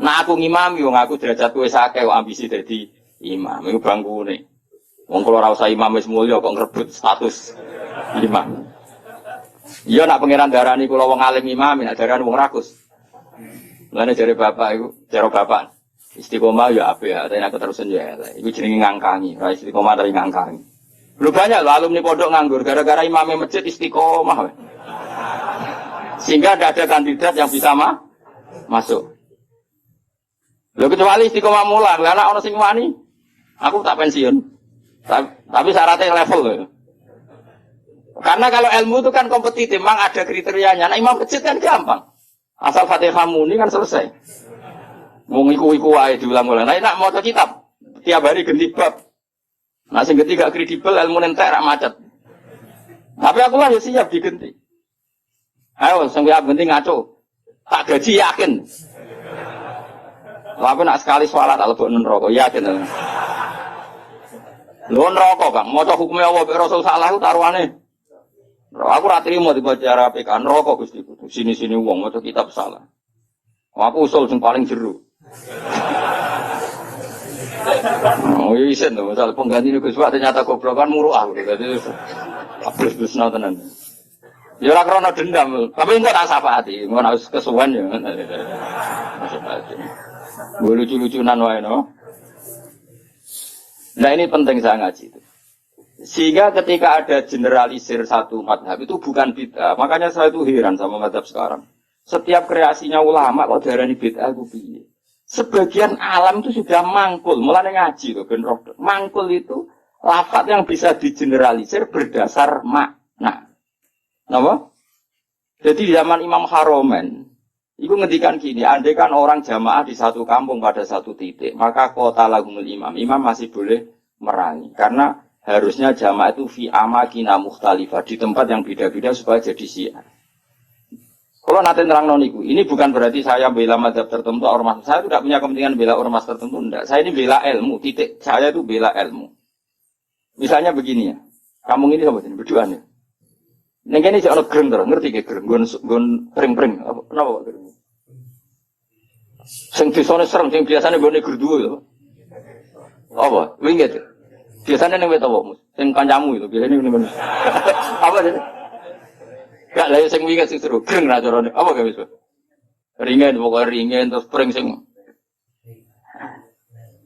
Nah aku ngimami wong aku derajatku wis akeh kok ambisi dadi imam. Iku bangkune. Wong kula ora usah imam wis mulya kok ngrebut status imam. Iya nak pangeran darani kula wong alim imam, nak darani wong rakus. Mulane jare bapak iku, cara bapak istiqomah ya apik ya, tapi aku terusan ya elek. Iku jenenge ngangkangi, ora istiqomah tapi ngangkangi. Lu banyak loh alumni pondok nganggur gara-gara imamnya masjid istiqomah. Sehingga tidak ada kandidat yang bisa masuk. Lho kecuali istiqomah mulang, karena orang sing wani, aku tak pensiun. Tapi syaratnya level loh. Karena kalau ilmu itu kan kompetitif, memang ada kriterianya. Nah imam masjid kan gampang. Asal Fatihah muni kan selesai. Mau iku aja diulang-ulang. Nah nak mau kitab, tiap hari ganti bab. Nah sing ganti gak kredibel, ilmu nentek rak macet. Tapi aku lah ya siap diganti. Ayo, sampai ganti ngaco. Tak gaji yakin. Tapi nak sekali sholat tak lebih neraka yakin. Lu neraka Kang, maca hukumnya Allah Rasul salah itu taruhane. Aku ratri mau dibaca PK neraka Gusti. Sini-sini wong maca kitab salah. Aku usul sing paling jeru. Oh iya isen tuh, misal pengganti Gus Pak ternyata goblok kan muruah gitu. Jadi abis tenan. Ya ora krana dendam, tapi engko tak syafaati, engko harus kesuwen ya. Lucu-lucunan wae no. Nah ini penting saya ngaji itu. Sehingga ketika ada generalisir satu madhab itu bukan bid'ah. Makanya saya itu heran sama madhab sekarang. Setiap kreasinya ulama kok darani bid'ah itu piye. Sebagian alam itu sudah mangkul. Mulai ngaji loh, ben roh. Mangkul itu lafaz yang bisa digeneralisir berdasar makna. Napa? Jadi di zaman Imam Haromen, itu ngendikan gini, andai kan orang jamaah di satu kampung pada satu titik, maka kota lagumul imam. Imam masih boleh merangi. Karena harusnya jamaah itu fi amakina mukhtalifah, di tempat yang beda-beda supaya jadi syiar. Kalau nanti terang noniku, ini bukan berarti saya bela mazhab tertentu ormas. Saya tidak punya kepentingan bela ormas tertentu, enggak. Saya ini bela ilmu, titik. Saya itu bela ilmu. Misalnya begini ya, kampung ini sama sini berduaan ya. Neng ini jangan gereng terus, ngerti gak gereng? Gon pring-pring, apa? Kenapa gereng? Sing disone serem, sing biasanya gue gerdu itu. Apa? Winget. Biasanya neng wet apa? Sing kancamu itu biasanya neng. Apa sih? Gak lah sing winget sing seru, gereng ra carane. Apa gak bisa? Ringen, pokoknya ringen terus pring sing.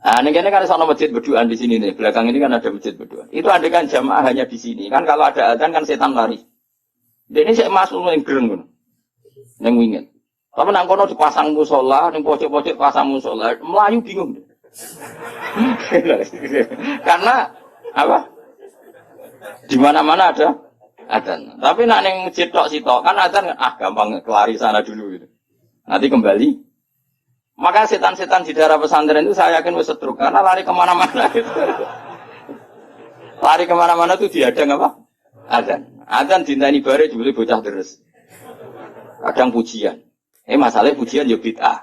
Nah, ini kan ada masjid berduaan di sini nih. Belakang ini kan ada masjid berduaan. Itu ada kan jamaah hanya di sini. Kan kalau ada adzan kan setan lari. Dan ini saya masuk yang gereng kan, yang winget. Tapi nang kono dipasang musola, nang pojok-pojok pasang musola, Melayu bingung. Karena apa? Di mana-mana ada adzan. Tapi nak neng masjid tok sitok kan adzan gampang kelari sana dulu gitu. Nanti kembali. Maka setan-setan di daerah pesantren itu saya yakin wis setruk karena lari kemana-mana gitu. Lari kemana-mana itu diadang apa? Adzan. Adzan dintani bare dibeli bocah terus. Kadang pujian. Masalahnya pujian ya bid'ah.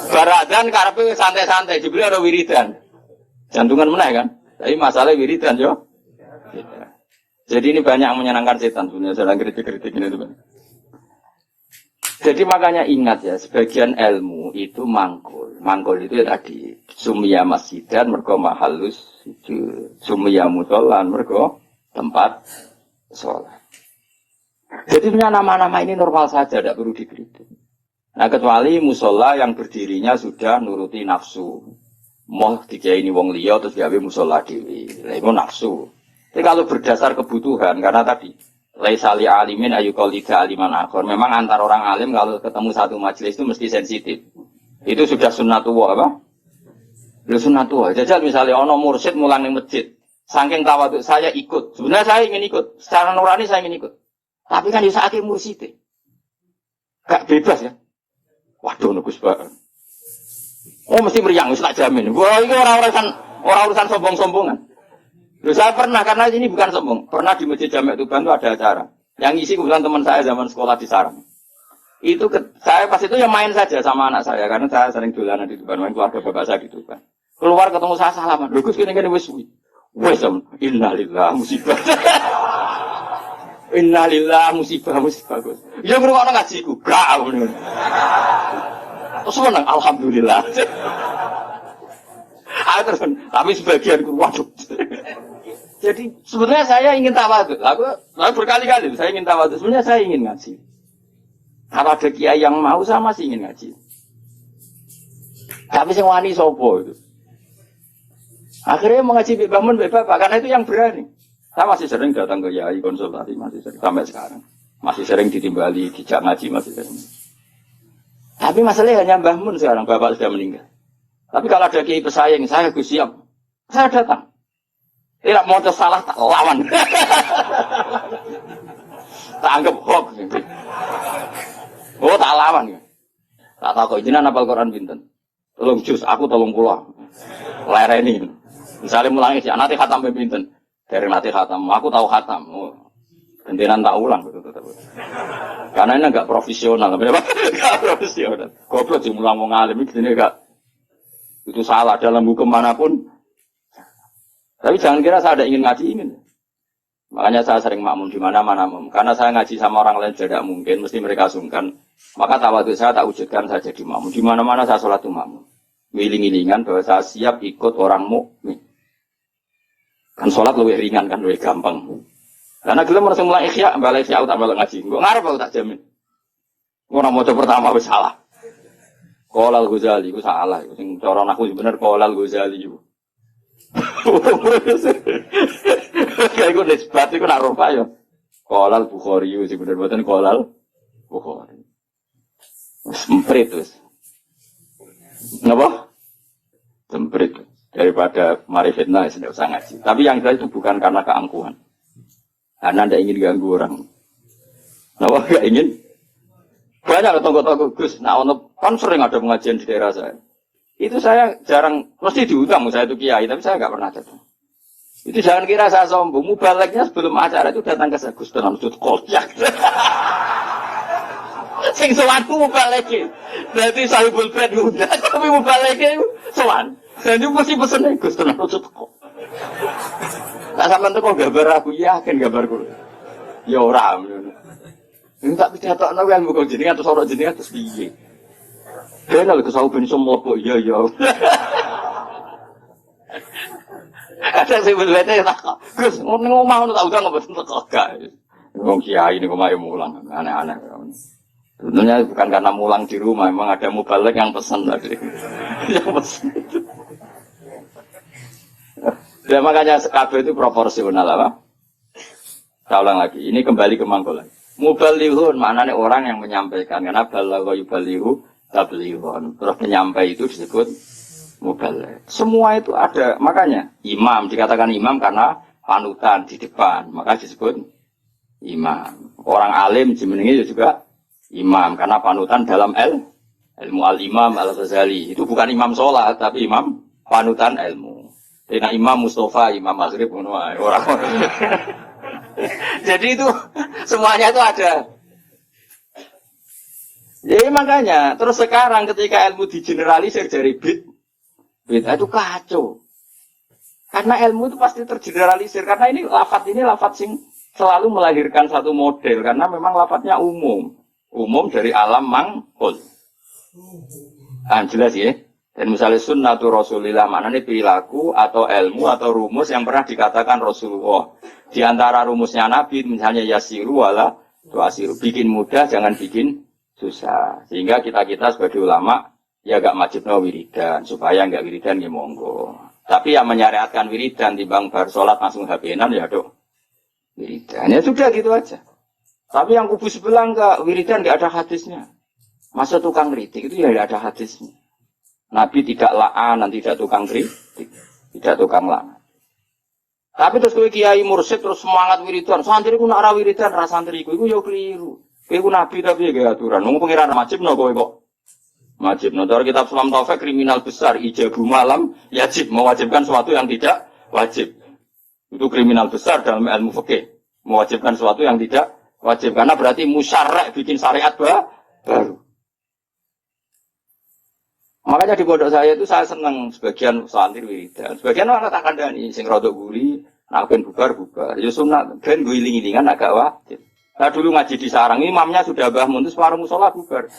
Baradzan karepe santai-santai dibeli ada wiridan. Jantungan meneh kan. Tapi masalahnya wiridan yo. Jadi ini banyak yang menyenangkan setan sebenarnya dalam kritik-kritik ini teman. Jadi makanya ingat ya, sebagian ilmu itu mangkul. Mangkul itu ya tadi sumia masjidan mergo mahallus sujud, sumia musolan mergo tempat sholat. Jadi sebenarnya nama-nama ini normal saja, tidak perlu dikritik. Nah kecuali musola yang berdirinya sudah nuruti nafsu. Mau dikiai ini wong liya terus gawe musola dewi, itu nafsu. Tapi kalau berdasar kebutuhan, karena tadi laisa li alimin ayu qalida aliman akhor. Memang antar orang alim kalau ketemu satu majelis itu mesti sensitif. Itu sudah sunnatullah apa? Sudah sunnatullah. Jajal misalnya ono mursyid mulang ning masjid. Saking tawaduk saya ikut. Sebenarnya saya ingin ikut. Secara nurani saya ingin ikut. Tapi kan di saat mursyid. Gak bebas ya. Waduh nugus Pak. Oh mesti meriang wis tak jamin. Wah ini orang urusan sombong-sombongan. Loh, saya pernah, karena ini bukan sombong. Pernah di Masjid Jami' Tuban itu ada acara. Yang ngisi kebetulan teman saya zaman sekolah di Sarang. Itu saya pas itu yang main saja sama anak saya. Karena saya sering dolanan di Tuban. Main keluarga bapak saya di Tuban. Keluar ketemu saya salaman. Loh, Gus, gini-gini wis. Wes, innalillah musibah. Innalillah musibah. Gus. Ya ngrungokno ngajiku. Gak. Terus menang, alhamdulillah. Terus, tapi sebagian waduh. Jadi sebenarnya saya ingin tawadhu. Aku berkali-kali saya ingin tawadhu. Sebenarnya saya ingin ngaji. Kalau ada kiai yang mau saya masih ingin ngaji. Tapi sing wani sopo itu. Akhirnya mengaji Mbak Mun, Mbak Bapak, karena itu yang berani. Saya masih sering datang ke kiai konsultasi, masih sering sampai sekarang. Masih sering ditimbali, dijak ngaji masih sering. Tapi masalahnya hanya Mbah Mun sekarang, Bapak sudah meninggal. Tapi kalau ada kiai pesaing, saya harus siap. Saya datang. Tidak mau salah tak lawan. Tak anggap hoax. Oh tak lawan. Tak tahu kok jenengan apal Quran pinten. Tolong jus, aku tolong pulang. Lereni. Misalnya mulangi sih, nanti khatam pinten. Dari nanti khatam, aku tahu khatam. Oh, gantian tak ulang betul. Karena ini enggak profesional, enggak profesional. Goblok sih mulang mau ngalim ini enggak. Itu salah dalam hukum manapun. Tapi jangan kira saya ada ingin ngaji ingin. Makanya saya sering makmum di mana-mana. Karena saya ngaji sama orang lain tidak mungkin, mesti mereka sungkan. Maka tawadhu saya tak wujudkan saya jadi makmum. Di mana-mana saya sholat itu makmum. Wiling-wilingan bahwa saya siap ikut orang mukmin. Kan sholat lebih ringan kan, lebih gampang. Karena kita merasa mulai ikhya, balik ikhya tak balik ngaji. Gue ngarep aku tak jamin. Orang mau pertama wis salah. Qolal Ghazali, itu salah. Sing cara aku bener Qolal Ghazali itu. Kayak gue nisbat itu nak rupa ya. Qolal Bukhari itu sih bener-bener Qolal Bukhari. Semprit terus. Kenapa? Semprit. Daripada mari fitnah sudah usah ngaji. Tapi yang jelas itu bukan karena keangkuhan. Karena tidak ingin ganggu orang. Kenapa gak ingin? Banyak tonggo-tonggo Gus. Nah, kan sering ada pengajian di daerah saya. Itu saya jarang, mesti diundang, saya itu kiai, tapi saya nggak pernah datang. Itu jangan kira saya sombong. Mubaleknya sebelum acara itu datang ke saya, Gus dalam sudut kolyak. Sing sowanku mubaleknya. Berarti saya bulpen diundang, tapi mubaleknya itu sowan. Dan itu mesti pesennya Gus dalam sudut kolyak. Tak sampai itu kok gambar aku, yakin gambarku. Ya orang. Ini tak bisa tak tahu yang bukan jenengan atau sorok jenengan terus piye. Kenal ke sahu ben semua kok iya. Ada sing belete tak. Gus, ngomong tak udah ngopo tak. Wong kiai ini kok mulang aneh-aneh. Sebenarnya bukan karena mulang di rumah, memang ada mubalek yang pesan tadi. Yang pesan itu. Dan makanya kabeh itu proporsional apa? Saya ulang lagi, ini kembali ke mangkolan. Mubalighun maknanya orang yang menyampaikan, karena balagha yubalighu tablighun. Terus penyampai itu disebut mubaligh. Semua itu ada, makanya imam dikatakan imam karena panutan di depan, maka disebut imam. Orang alim jenenge juga imam karena panutan dalam ilmu al-imam al-Ghazali. Itu bukan imam sholat tapi imam panutan ilmu. Dina Imam Mustafa, Imam Maghrib orang. Jadi itu semuanya itu ada. Jadi makanya terus sekarang ketika ilmu digeneralisir dari bid'ah itu kacau. Karena ilmu itu pasti tergeneralisir. Karena ini lafadz sing selalu melahirkan satu model. Karena memang lafadznya umum dari alam mangkul. Jelas ya. Dan misalnya sunnatu Rasulillah maknanya perilaku atau ilmu atau rumus yang pernah dikatakan Rasulullah. Di antara rumusnya Nabi misalnya yasiru wala tuasiru. Bikin mudah jangan bikin susah. Sehingga kita sebagai ulama ya gak wajibna wiridan. Supaya gak wiridan ya monggo. Tapi yang menyariatkan wiridan timbang bar sholat langsung HP-an ya dok. Wiridan ya sudah gitu aja. Tapi yang kubu sebelah enggak wiridan gak ada hadisnya. Masa tukang kritik itu ya gak ada hadisnya. Nabi tidak la'an, tidak tukang kritik, tidak tukang la'an. Tapi terus kowe kiai mursyid terus semangat wiridan, santri ku nak ra wiridan ra santri iku yo keliru. Kowe ku nabi tapi ya aturan. Wong pengiran wajibno kowe kok. Wajibno dari kitab Sulam Taufik kriminal besar ijabu malam yajib mewajibkan sesuatu yang tidak wajib. Itu kriminal besar dalam ilmu fikih. Mewajibkan sesuatu yang tidak wajib karena berarti musyarrak bikin syariat baru. Makanya di pondok saya itu saya senang sebagian santri wiridan. Sebagian orang tak kandani sing rodok guri, nak ben bubar. Ya sunat ben guling-gilingan agak wajib. Saya dulu ngaji di sarang, imamnya sudah Mbah Mun separuh musola bubar.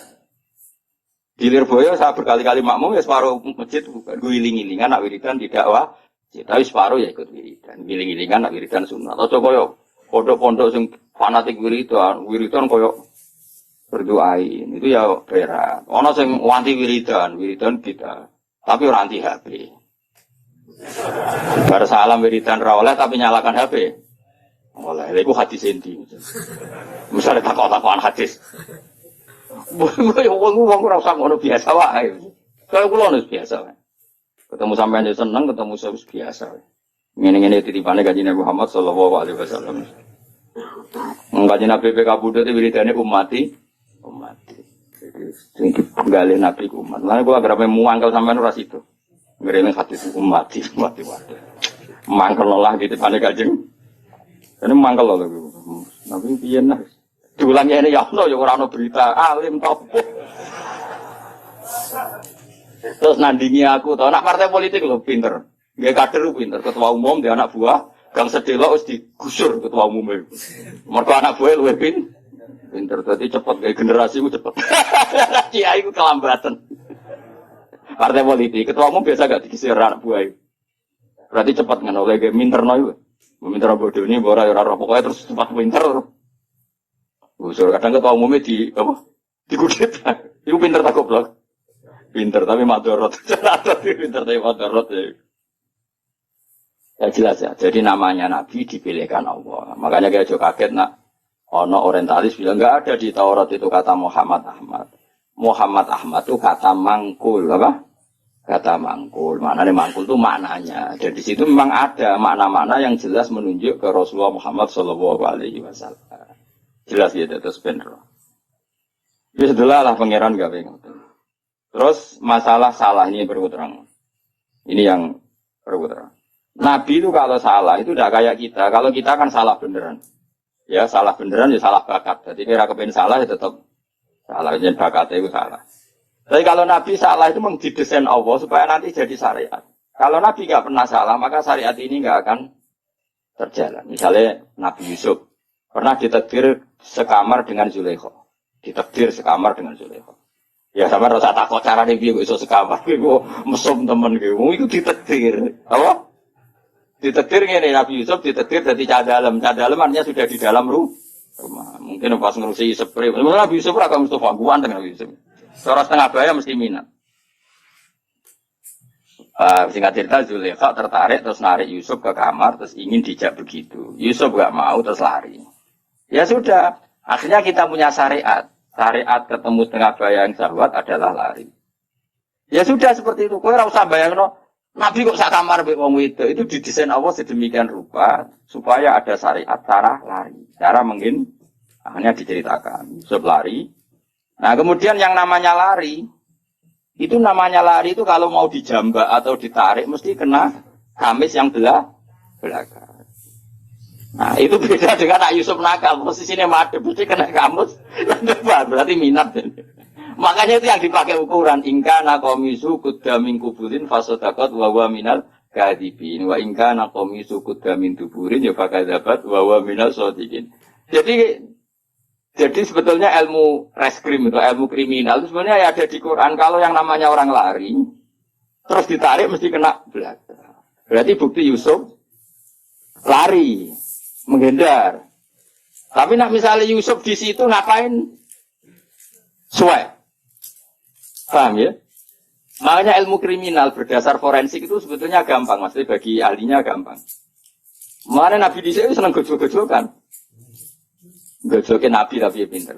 Di Lirboyo saya berkali-kali makmum ya separuh masjid bubar. Guling-gilingan nak wiridan tidak wajib. Tapi separuh ya ikut wiridan. Guling-gilingan nak wiridan sunat. Atau koyo pondok-pondok sing fanatik wiridan koyo berdoain itu ya berat. Ono sing wanti wiridan kita. Tapi ora anti HP. Bar salam wiridan ra oleh tapi nyalakan HP. Oleh, lha iku hadis endi. Misale takon-takonan hadis. Wong ora usah ngono biasa wae. Kaya kula wis biasa wae. Ketemu sampean yo seneng, ketemu saya biasa. Ngene-ngene titipane Kanjeng Nabi Muhammad sallallahu alaihi wasallam. Kanjeng Nabi PK Budut wiridane umati. Sing galih Nabi umat. Lan kula agrape muangkel sampean ora sido. Ngrene hadis umati. Mangkel lah ditipane Kanjeng. Ini mangkel lho. Nabi piye nah. Diulang ngene ya Allah ya ora ana berita alim topo. Terus nandingi aku tau nak partai politik lho pinter. Nggih kader pinter, ketua umum dia anak buah, gang sedelok wis digusur ketua umum. Mergo anak buah luwih pinter. Dadi cepet gawe generasi ku cepet. Kiai ku kelambatan. Partai politik ketua umum biasa gak digisir anak buah. Berarti cepet ngono oleh ge minterno iku. Minter bodoh ini ora ora pokoke terus cepat pinter. Gusur kadang ketua umumnya di apa? Dikudit. Iku pinter tak goblok. Pinter tapi madorot. Pinter tapi madorot ya. Ya jelas ya. Jadi namanya Nabi dipilihkan Allah. Makanya kayak jo kaget nak ono orientalis bilang enggak ada di Taurat itu kata Muhammad Ahmad. Muhammad Ahmad itu kata mangkul apa? Kata mangkul. Maknanya mangkul itu maknanya. Dan di situ memang ada makna-makna yang jelas menunjuk ke Rasulullah Muhammad sallallahu alaihi wasallam. Jelas ya terus bener. Ya setelah lah pangeran gak pengen. Terus masalah salah ini perlu terang. Ini yang perlu terang. Nabi itu kalau salah itu tidak kayak kita. Kalau kita kan salah beneran. Ya salah beneran ya salah bakat. Jadi kira kepengen salah ya tetap salah. Jadi bakatnya itu salah. Tapi kalau Nabi salah itu didesain Allah supaya nanti jadi syariat. Kalau Nabi nggak pernah salah maka syariat ini nggak akan terjalan. Misalnya Nabi Yusuf pernah ditakdir sekamar dengan Zulaikha. Ditakdir sekamar dengan Zulaikha. Ya sama rasa takut cara nih biar iso sekamar. Gue mesum temen gue. Itu ditakdir. Apa? Ditakdir ini Nabi Yusuf ditakdir dari cadalem. Cadalem artinya sudah di dalam rumah. Mungkin pas ngurusi spray. Nabi Yusuf akan Mustafa guan dengan Nabi Yusuf. Seorang setengah bayar mesti minat. Singkat cerita Zulaikha tertarik terus narik Yusuf ke kamar terus ingin dijak begitu. Yusuf gak mau terus lari. Ya sudah, akhirnya kita punya syariat. Syariat ketemu setengah bayang syahwat adalah lari. Ya sudah seperti itu. Kowe ora usah bayangno Nabi kok sak kamar mbek wong itu didesain Allah sedemikian rupa supaya ada syariat cara lari. Cara mungkin akhirnya diceritakan. Yusuf lari. Nah, kemudian yang namanya lari itu itu kalau mau dijambak atau ditarik mesti kena gamis yang belakang. Nah, itu beda dengan Nak Yusuf nakal, posisinya madep, mesti kena kamus, berarti minat. Makanya itu yang dipakai ukuran, ingka nakomisu kudamin kuburin fasodakot wawa minal kadibin, wa ingka nakomisu kudamin tuburin ya pakai dapat wawa minal sodikin. Jadi sebetulnya ilmu reskrim itu, ilmu kriminal itu sebenarnya ada di Quran. Kalau yang namanya orang lari, terus ditarik mesti kena belakang. Berarti bukti Yusuf lari, menghindar. Tapi nak misalnya Yusuf di situ ngapain? Suai. Paham ya? Makanya ilmu kriminal berdasar forensik itu sebetulnya gampang, maksudnya bagi ahlinya gampang. Makanya Nabi di sini senang gojol-gojolkan. Gojolkan Nabi tapi pinter.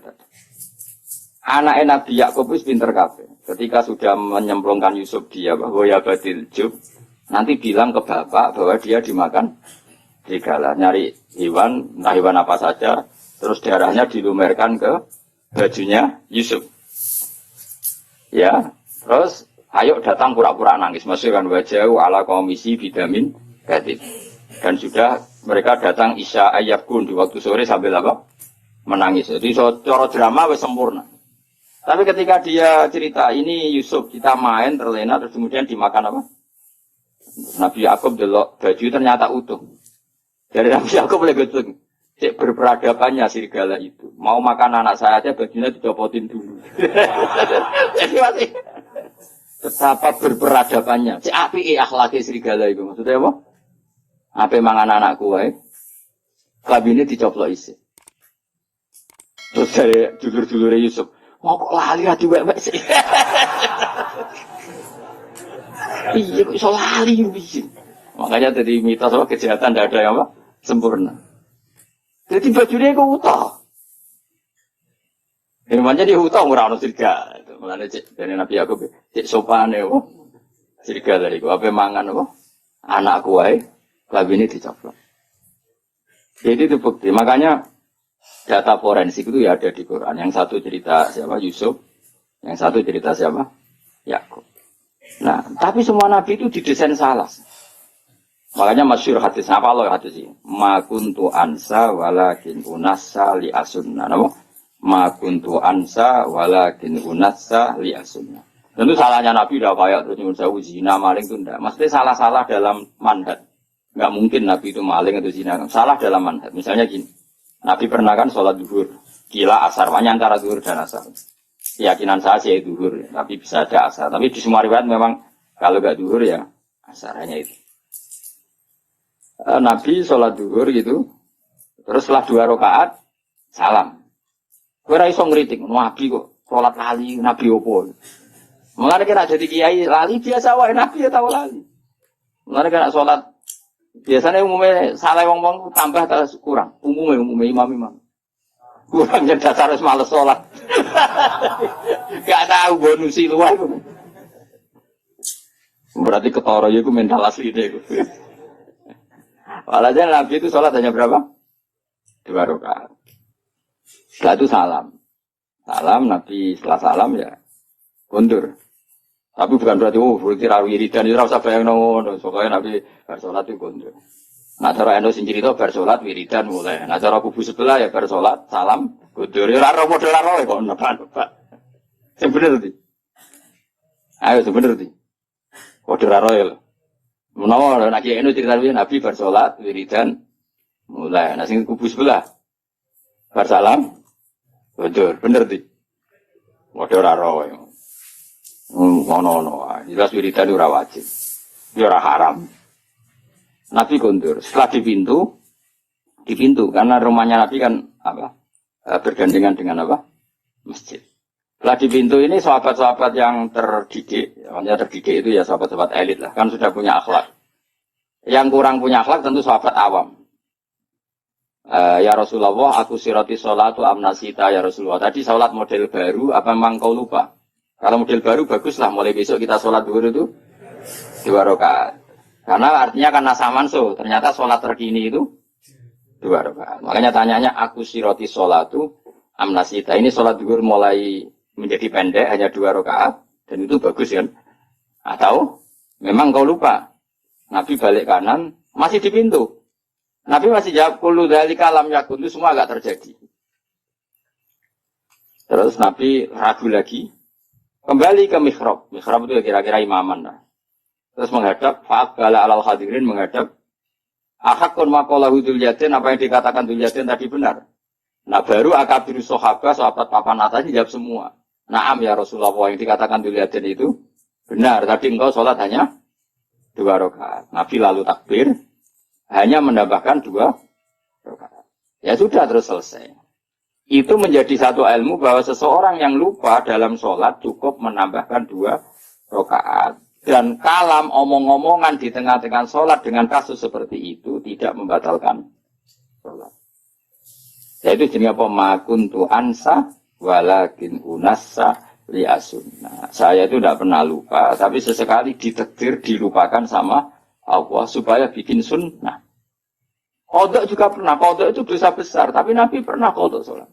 Anaknya Nabi Yakub itu pinter kabeh. Ketika sudah menyemplungkan Yusuf dia bahwa ya badil jub, nanti bilang ke bapak bahwa dia dimakan serigala, nyari hewan, entah hewan apa saja, terus darahnya dilumerkan ke bajunya Yusuf. Ya, terus ayo datang pura-pura nangis, masukkan wajah ala komisi vitamin gadit. Dan sudah mereka datang Isya Ayyabkun di waktu sore sambil apa? Menangis. Jadi cara drama wis sempurna. Tapi ketika dia cerita ini Yusuf kita main terlena terus kemudian dimakan apa? Nabi Yakub delok baju ternyata utuh. Dari Nabi Yakub boleh gitu. Cek berperadabannya serigala itu. Mau makan anak saya aja bajunya dicopotin dulu. Jadi masih betapa berperadabannya. Cek api akhlaki serigala itu. Maksudnya apa? Apa mangan anakku wae. Kabine dicoplok isi. Terus dari dulur-dulure Yusuf, mau kok lali ra diwek-wek sih. Iya kok iso lali iki. Makanya tadi mitos apa kejahatan tidak ada yang apa sempurna. Jadi bajunya kok utuh. Namanya dia utuh ora ono serigala. Mulane cek dari Nabi Yakub cek sopane apa. Serigala iku ape mangan apa? Anakku wae klambine dicoplok. Jadi itu bukti. Makanya data forensik itu ya ada di Quran. Yang satu cerita siapa? Yusuf. Yang satu cerita siapa? Yakub. Nah, tapi semua nabi itu didesain salah. Makanya masyhur hadis apa loh hadis ini? Ma kuntu ansa walakin unassa li asunna. Napa? Ma kuntu ansa walakin unassa li asunna. Tentu salahnya Nabi udah kayak terus nyuruh jauh zina maling itu enggak. Maksudnya salah-salah dalam manhaj. Enggak mungkin Nabi itu maling atau zina. Salah dalam manhaj. Misalnya gini. Nabi pernah kan sholat duhur. Gila asar. Banyak antara duhur dan asar. Keyakinan saya sih duhur. Tapi bisa ada asar. Tapi di semua riwayat memang kalau enggak duhur ya asar. Hanya itu. Nabi sholat duhur gitu. Terus setelah 2 rakaat salam. Gue iso ngritik. Nabi kok sholat lali. Nabi opo. Mulane kira jadi kiai lali biasa wae Nabi ya tahu lali. Mulane kira salat biasanya umumnya salah wong-wong tambah atau kurang. Umumnya imam-imam. Kurangnya dasar wis males salat. Gak tahu bonusi luar. Berarti ketara iku mental asli iku. Walhasil Nabi itu salat hanya berapa? 2 rakaat. Setelah itu salam. Salam Nabi setelah salam ya kondur. Tapi bukan berarti berarti rawi wiridan itu rasa bayang ngono. Soalnya Nabi bersolat itu kondur. Nah cara endo sing cerita bersolat wiridan mulai. Nah cara kubu sebelah ya bersolat salam kondur. Ya ora model ora kok nebak-nebak. Sing bener iki. Ayo sing bener iki. Kode ora ya lho. Menawa nek endo cerita Nabi bersolat wiridan mulai. Nah sing kubu sebelah bersalam kondur. Bener iki. Kode ora ya. Ngono-ngono, jelas wiridan ora wajib, ora haram. Nabi kondur, setelah di pintu, karena rumahnya Nabi kan apa? Bergandengan dengan apa? Masjid. Setelah di pintu ini sahabat-sahabat yang terdidik, maksudnya terdidik itu ya sahabat-sahabat elit lah, kan sudah punya akhlak. Yang kurang punya akhlak tentu sahabat awam. Ya Rasulullah, aku sirati sholatu amnasita ya Rasulullah. Tadi sholat model baru, apa memang kau lupa? Kalau model baru baguslah, mulai besok kita sholat duhur itu 2 rakaat. Karena artinya kan nasah mansuh, ternyata sholat terkini itu 2 rakaat. Makanya tanyanya aku siroti sholatu amnasita. Ini sholat duhur mulai menjadi pendek hanya 2 rakaat dan itu bagus kan? Atau memang kau lupa? Nabi balik kanan masih di pintu. Nabi masih jawab kullu dzalika lam yakun, itu semua agak terjadi. Terus Nabi ragu lagi. Kembali ke mihrab. Mihrab itu kira-kira imaman lah. Terus menghadap, fa'aqbala alal hadirin menghadap. Ahakun maqalahu dzul yadain, apa yang dikatakan dzul yadain tadi benar. Nah baru akabiru sahabat papan atas jawab semua. Naam ya Rasulullah, yang dikatakan dzul yadain itu benar. Tadi engkau sholat hanya 2 rakaat. Nabi lalu takbir, hanya menambahkan 2 rakaat. Ya sudah terus selesai. Itu menjadi satu ilmu bahwa seseorang yang lupa dalam sholat cukup menambahkan 2 rakaat. Dan kalam omong-omongan di tengah-tengah sholat dengan kasus seperti itu tidak membatalkan sholat. Yaitu jenis apa? Makuntu ansa walakin unassa liasunna. Saya itu tidak pernah lupa, tapi sesekali ditakdir dilupakan sama Allah supaya bikin sunnah. Qadha juga pernah. Qadha itu dosa besar, tapi Nabi pernah qadha sholat.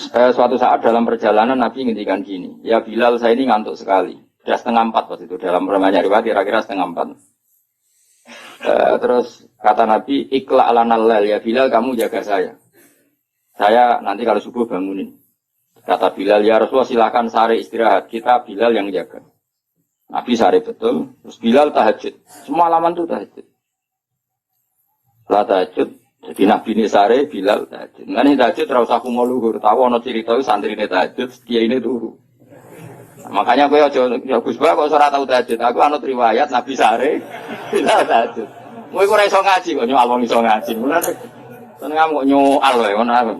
Suatu saat dalam perjalanan Nabi ngendikan gini, ya Bilal saya ini ngantuk sekali. Sudah 3:30 waktu itu dalam permainan riwayat kira-kira 3:30. Terus kata Nabi, ikla ala nalal ya Bilal kamu jaga saya. Saya nanti kalau subuh bangunin. Kata Bilal ya Rasulullah silakan sare istirahat. Kita Bilal yang jaga. Nabi sare betul. Terus Bilal tahajud. Semua halaman itu tahajud. Setelah tahajud. Jadi Nabi ini sare, Bilal tahajud. Nah ini tahajud terus aku mau luhur. Tahu ada cerita itu santri ini tahajud, dia ini turu. Nah, makanya aku ya Gus Bah kok ora tahu tahajud. Aku anut riwayat Nabi sare, Bilal tahajud. Kowe ora iso ngaji kok nyoal wong iso ngaji. Mulane seneng kok nyoal wae ngono.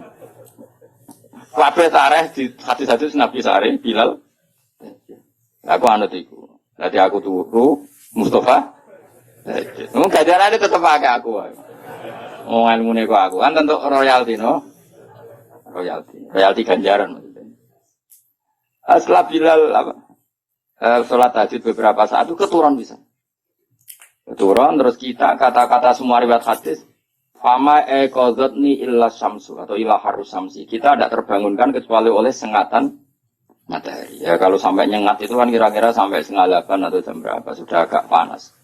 Kabeh tareh di hadis-hadis Nabi sare, Bilal. Aku anut iku. Dadi aku turu, Mustafa. Mung gajarane tetep pakai aku wae. Oh ilmune kok aku kan tentu royalti no. Royalti ganjaran maksudnya. Setelah Bilal apa? sholat tahajud beberapa saat itu keturun bisa. Keturun terus kita kata-kata semua riwayat hadis fama qadzatni illa syamsu atau illa harus samsi. Kita tidak terbangunkan kecuali oleh sengatan matahari. Ya kalau sampai nyengat itu kan kira-kira sampai 7:30 atau jam berapa sudah agak panas.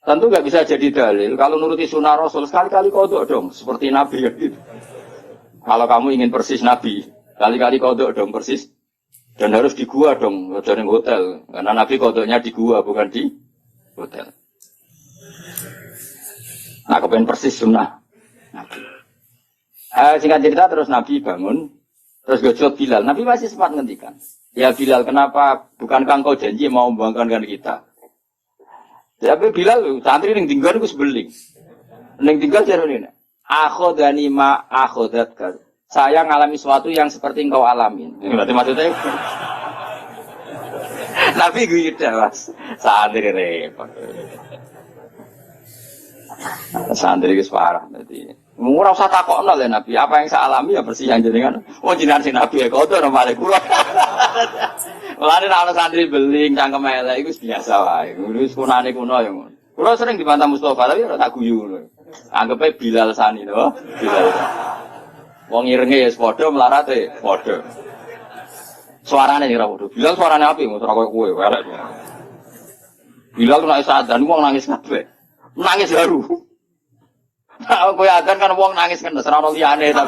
Tentu nggak bisa jadi dalil kalau nuruti sunnah Rasul sekali-kali kodok dong seperti Nabi ya gitu. Kalau kamu ingin persis Nabi kali-kali kodok dong persis. Dan harus di gua dong, dari hotel. Karena Nabi kodoknya di gua, bukan di hotel. Nah, kepengen persis sunnah Nabi. Singkat cerita, terus Nabi bangun. Terus gojok Bilal. Nabi masih sempat ngendikan. Ya Bilal, kenapa bukankah engkau janji mau membangkangkan kita? Tapi Bilal, santri yang tinggal itu sebeling. Yang tinggal jadi ini. Akhodani ma akhodatkar. Saya ngalami sesuatu yang seperti engkau alamin. Berarti maksudnya Nabi gue mas. Santri repot. Santri itu parah. Jadi murah usah takok nol ya Nabi. Apa yang saya alami ya bersih yang jenengan. Oh jinan si Nabi ya kau tuh normalnya kurang. Mulane ana santri beling cangkem elek iku biasa wae. Wis kunane kuno ya. Kulo sering dibantah Mustofa tapi ora tak guyu ngono. Anggepe Bilal sani to. Bilal. Wong irenge ya padha melarate padha. Suarane ora padha. Bilal suarane apik ora koyo kowe elek. Bilal nek sadan wong nangis kabeh. Nangis haru. Nah, kowe adan kan wong nangis kan ora ono liyane ta.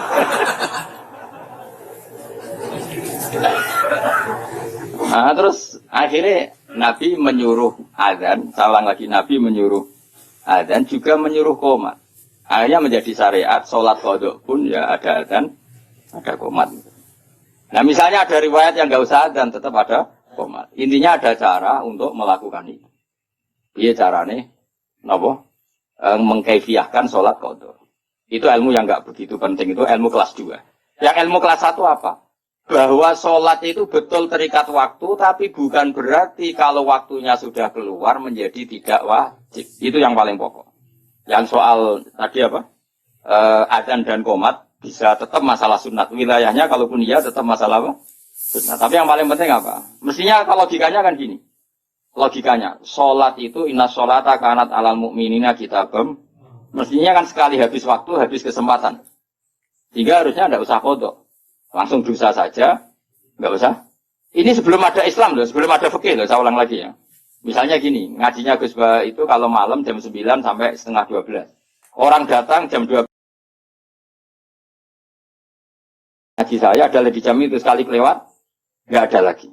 Nah, terus akhirnya Nabi menyuruh adzan, salang lagi Nabi menyuruh adzan juga menyuruh qomat. Akhirnya menjadi syariat sholat qodok pun ya ada adzan, ada qomat. Nah misalnya ada riwayat yang nggak usah adzan tetap ada qomat. Intinya ada cara untuk melakukan itu. Iya caranya, napa? Mengkaifiahkan sholat qodok. Itu ilmu yang nggak begitu penting, itu ilmu kelas 2. Yang ilmu kelas 1 apa? Bahwa sholat itu betul terikat waktu, tapi bukan berarti kalau waktunya sudah keluar menjadi tidak wajib. Itu yang paling pokok. Yang soal tadi apa? Adzan dan qomat bisa tetap masalah sunat. Wilayahnya kalaupun iya tetap masalah apa? Sunat. Tapi yang paling penting apa? Mestinya kalau logikanya kan gini. Logikanya, sholat itu inna sholata kanat alal mu'minina kitabam. Mestinya kan sekali habis waktu, habis kesempatan. Sehingga harusnya tidak usah kodok. Langsung dosa saja, nggak usah. Ini sebelum ada Islam loh, sebelum ada fikih loh, saya ulang lagi ya. Misalnya gini, ngajinya Gus Ba itu kalau malam jam 9 sampai setengah 12. Orang datang jam 12. Ngaji saya ada di jam itu, sekali kelewat, nggak ada lagi.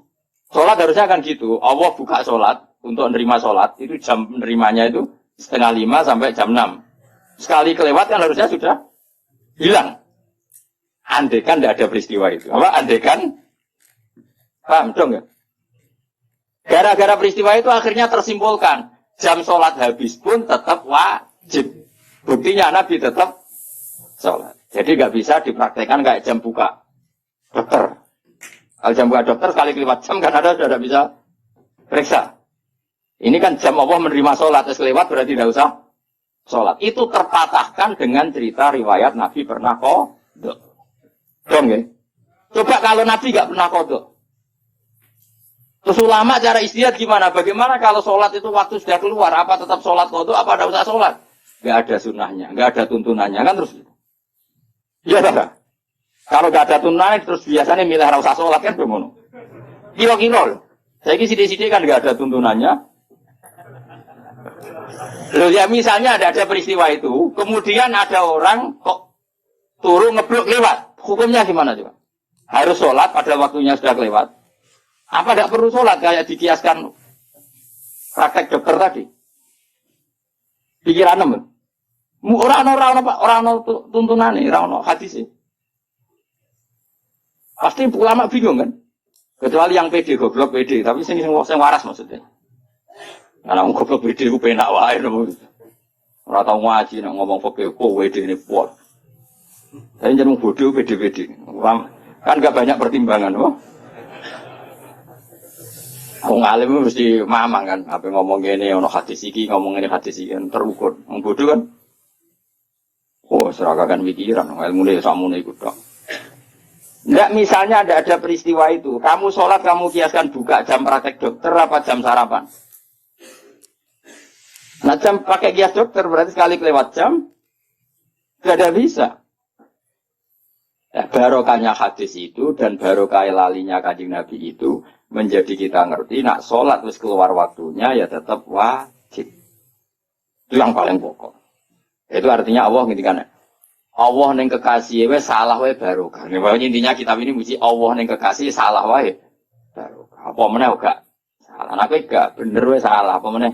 Sholat harusnya kan gitu, Allah buka sholat, untuk menerima sholat, itu jam menerimanya itu setengah 5 sampai jam 6. Sekali kelewat kan harusnya sudah hilang. Andekan tidak ada peristiwa itu. Apa? Andekan, paham dong ya? Gara-gara peristiwa itu akhirnya tersimpulkan jam sholat habis pun tetap wajib. Buktinya Nabi tetap sholat. Jadi nggak bisa dipraktekkan kayak jam buka dokter. Kalau jam buka dokter sekali kelewat jam kan ada sudah bisa periksa. Ini kan jam Allah menerima sholat, kelewat berarti tidak usah sholat. Itu terpatahkan dengan cerita riwayat Nabi pernah qodok. Dong ya. Coba kalau Nabi nggak pernah qodok. Terus ulama cara istihad gimana? Bagaimana kalau sholat itu waktu sudah keluar? Apa tetap sholat qodok? Apa tidak usah sholat? Nggak ada sunnahnya, nggak ada tuntunannya kan terus. Iya tak? Kalau nggak ada tuntunannya terus biasanya milih tidak usah sholat kan begitu. Kilo-kilo. Saya ini sidik-sidik kan nggak ada tuntunannya. Loh ya misalnya ada peristiwa itu, kemudian ada orang kok turun ngeblok lewat. Hukumnya gimana coba? Harus sholat pada waktunya sudah kelewat. Apa tidak perlu sholat kayak dikiaskan praktek dokter tadi? Pikiran nemen. Orang tuntunan nih, orang hadis sih. Pasti ulama bingung kan? Kecuali yang pede, goblok pede. Tapi sing waras maksudnya. Karena orang goblok pede itu penak wae. Orang tahu ngaji, ngomong fakir, pede ini puas. Saya jadi bodoh pede-pede. Kan nggak banyak pertimbangan, wah. Wong alim mesti mamang kan, apa ngomong gini, ono hadis iki, ngomong ini hadis iki kan terukur. Wong bodoh kan, oh seragakan pikiran, ilmu ini samune ikut dok. Enggak, misalnya ada peristiwa itu. Kamu sholat, kamu kiaskan buka jam praktek dokter apa jam sarapan. Nah jam pakai kias dokter berarti sekali kelewat jam, gak ada bisa. Ya, barokahnya hadis itu dan barokah lalinya Kanjeng Nabi itu menjadi kita ngerti, nak sholat terus keluar waktunya ya tetap wajib. Itu yang paling pokok. Itu artinya Allah ngintikan, Allah neng kekasih we salah we barokah. Pokoknya intinya kitab ini mesti Allah neng kekasih salah we barokah. Apa meneh gak salah. Nah kowe gak bener we salah apa meneh?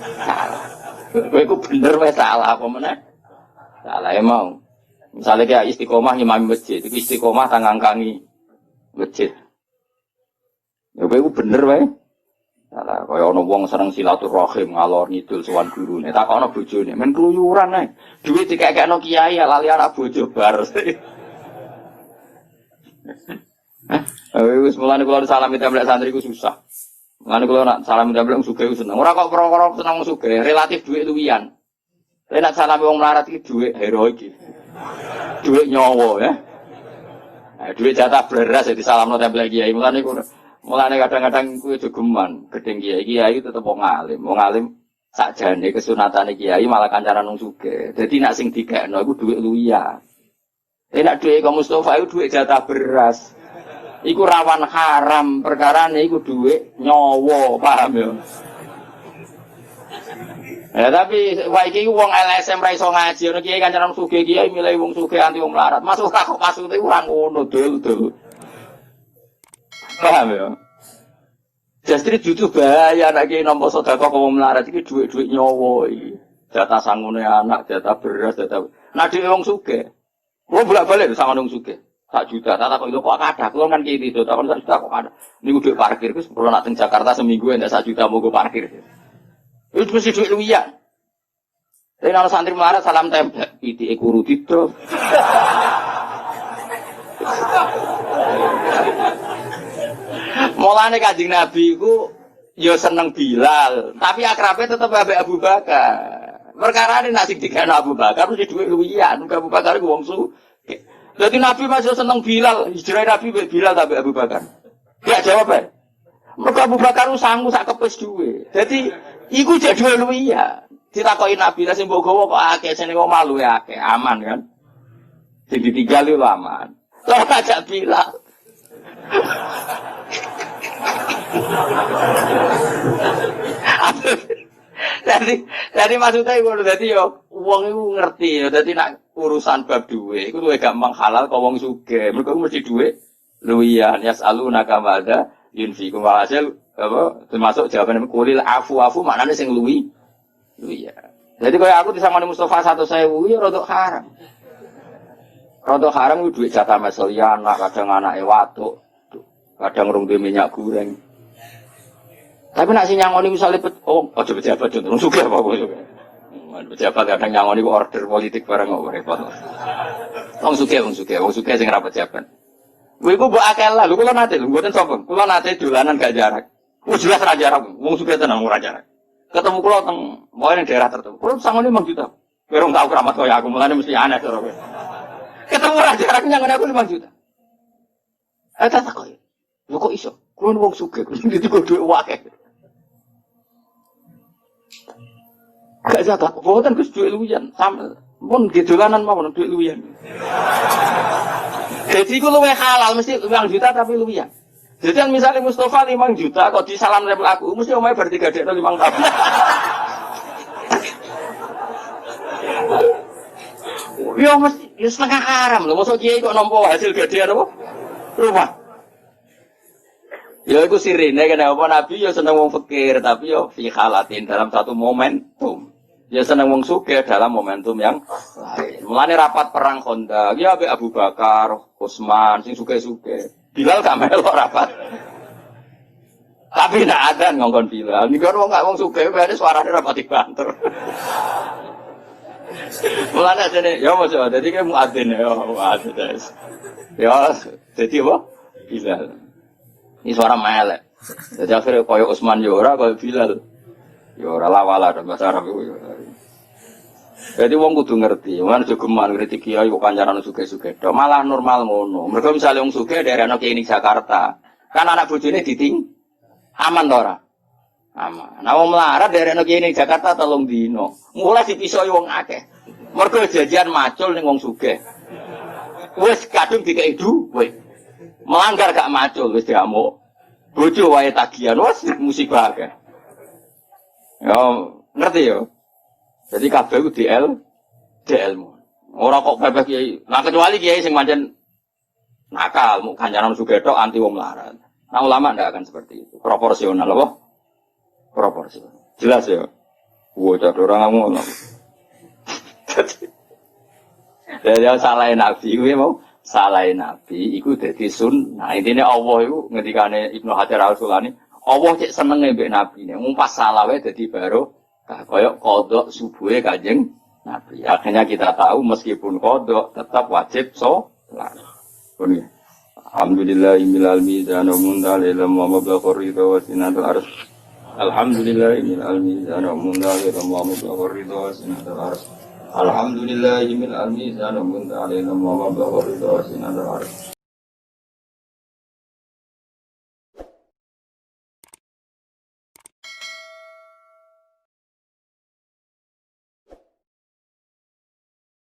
Salah. Kowe ku bener we salah apa meneh? Salah emang. Misalnya kayak istiqomah imam masjid, itu istiqomah tangangkangi masjid. Ya kowe ku bener we. Salah kaya ana wong seneng silaturahim ngalor ngidul sowan gurune. Takono bojone, men keluyuran ae. Duit dikekekno kiai lali anak bojo bar. Wis mulane kula salam templek santri ku susah. Mulane kula nak salam templek sugih seneng. Ora kok perkara seneng sugih, relatif duit luwian. Tapi nak salam wong melarat iki duit heroik iki. Duit nyawa ya. Nah, duit jatah beras jadi salamno templek kiai. Mulane kadang-kadang kuwi jogeman, gedeng kiai tetep wong alim sakjane kesunatane kiai malah kancaran wong sugih. Dadi nek sing dikekno iku dhuwit luya. Nek dhuwit kok Mustofa iku dhuwit jatah beras. Iku rawan haram, perkarane iku dhuwit nyawa, paham ya? Ya tapi wae iki wong LSM ra iso ngaji, ono kiai kancaran sugih kiai milih wong sugih anti wong melarat. Masuk kok maksude ora ngono, dul. Paham ya? Justru jutu bahaya anak kiai nampa sedekah kok melarat iki dhuwit-dhuwit nyawa iki. Jatah sangune anak, jatah beras, jatah. Nah dhewe wong sugih. Wong bolak-balik sama wong sugih. 1 juta, tak kok ada. Kulo kan kiai itu, tak 1 juta kok ada. Niku dhuwit parkir wis perlu nak teng Jakarta seminggu endak 1 juta mogo parkir. Itu mesti dhuwit luwian. Tapi kalau santri melarat salam templek, itike kuru dito. Mulane Kanjeng Nabi ku ya seneng Bilal, tapi akrabe tetep ambek Abu Bakar. Perkarane nek sing dikene Abu Bakar mesti dhuwit luwian, Abu Bakar ku wong sugih. Dadi Nabi masih seneng Bilal, hijrah Nabi mbek Bilal tapi Abu Bakar. Ya jawab ae. Mergo Abu Bakar ku sangu sak kepes dhuwit. Dadi iku jek dhuwit luwian. Ditakoki Nabi lah sing mbok gawa kok akeh sing omah luwe akeh, aman kan. Sing ditinggal itu aman. Lah ajak Bilal. Jadi maksudnya itu jadi yo uang itu ngerti ya. Jadi nak urusan bab duwe, itu luwih gampang halal kau wong sugih. Mereka mesti duwe luwian. Yas'alunaka madza yunfiqun hasil apa termasuk jawaban kulil afu maknanya sing luwian. Jadi kalau aku disangoni Mustafa 1.000 ya rodok haram. Rodok haram itu duit jatah meselian, kadang anake waduk, kadang rung minyak goreng. Tapi nak si nyangoni misalnya aja pejabat contoh, sugih apa sugih. Pejabat kadang nyangoni order politik barang kok repot. Wong sugih sing ra pejabat. Kuwi ku mbok akeh lah, lho kula nate lho mboten sapa. Kula nate dolanan gak jarak. Wis jelas ra jarak, wong sugih tenan ora jarak. Ketemu kula teng moe ning daerah tertentu. Kula sangoni 5 juta. Kowe rong tau keramat kaya aku, mulane mesti aneh cara kowe. Ketemu ra jarak nyangoni aku 5 juta. Tak koyo. Lho kok iso? Kuwi wong sugih, kuwi dhuwit akeh. Gak zakat, boten Gus duit luwian. Pun gedolanan mawon duit luwian. Jadi iku luwih halal mesti 5 juta tapi luwian. Jadi yang misalnya Mustafa 5 juta kok disalam rem laku mesti omahe bar 3 dekno 5 tahun. Yo mesti ya setengah haram lho, mosok kiai kok nampa hasil gedean apa? Rumah. Ya iku sirine kenapa Nabi ya seneng wong fakir tapi yo fi halatin dalam satu momentum. Ya seneng wong sugih dalam momentum yang lain. Mulane rapat perang Khandaq ya ambek Abu Bakar, Utsman sing sugih-sugih. Bilal gak melok rapat. Tapi ndak ada ngongkon Bilal. Niku wong gak wong sugih bare suarane rapat dibanter. Mulane jane ya mojo dadi ke muadzin ya muadzin. Ya dadi apa? Bilal. Ini suara melek. Jadi akhirnya koyo Utsman yo ora koyo Bilal. Yo ora lawala bahasa Arab iku yo. Jadi wong kudu ngerti, wong aja geman kritik kiai kok kancaran sugih-sugih. Malah normal ngono. Mergo misale wong sugih daerah kiai ning Jakarta, kan anak bojone diting aman to ora? Aman. Nah wong melarat daerah kiai ning Jakarta 3 dino. Mulai dipisoi wong akeh. Mergo jajan macul ning wong sugih. Wis kadung dikei duwe. Melanggar gak macul wis diamuk. Bojo wae tagihan wis musibah akeh. Ya ngerti ya? Jadi kabeh ku DL mu. Ora kok bebek kiai. Nah kecuali kiai sing pancen nakal, mu kancanan sugih tok anti wong melarat. Nah ulama ndak akan seperti itu. Proporsional apa? Proporsional. Jelas ya. Wo cak orang ngono. Jadi salahin Nabi kuwi mau salahin Nabi iku dadi sunnah. Intine Allah iku ngendikane Ibnu Hajar Al-Asqalani, Allah cek senenge mbek Nabi ne. Mung pas salah wae dadi kaya kodok subuhe Kanjeng Nabi. Akhirnya kita tahu meskipun kodok tetap wajib sholat. Alhamdulillahil mizan wa mundalil wa mablagh ridha wa sinatul arsh. Alhamdulillahil mizan wa mundalil wa mablagh ridha wa sinatul arsh. Alhamdulillahil mizan wa mundalil wa mablagh ridha wa sinatul arsh.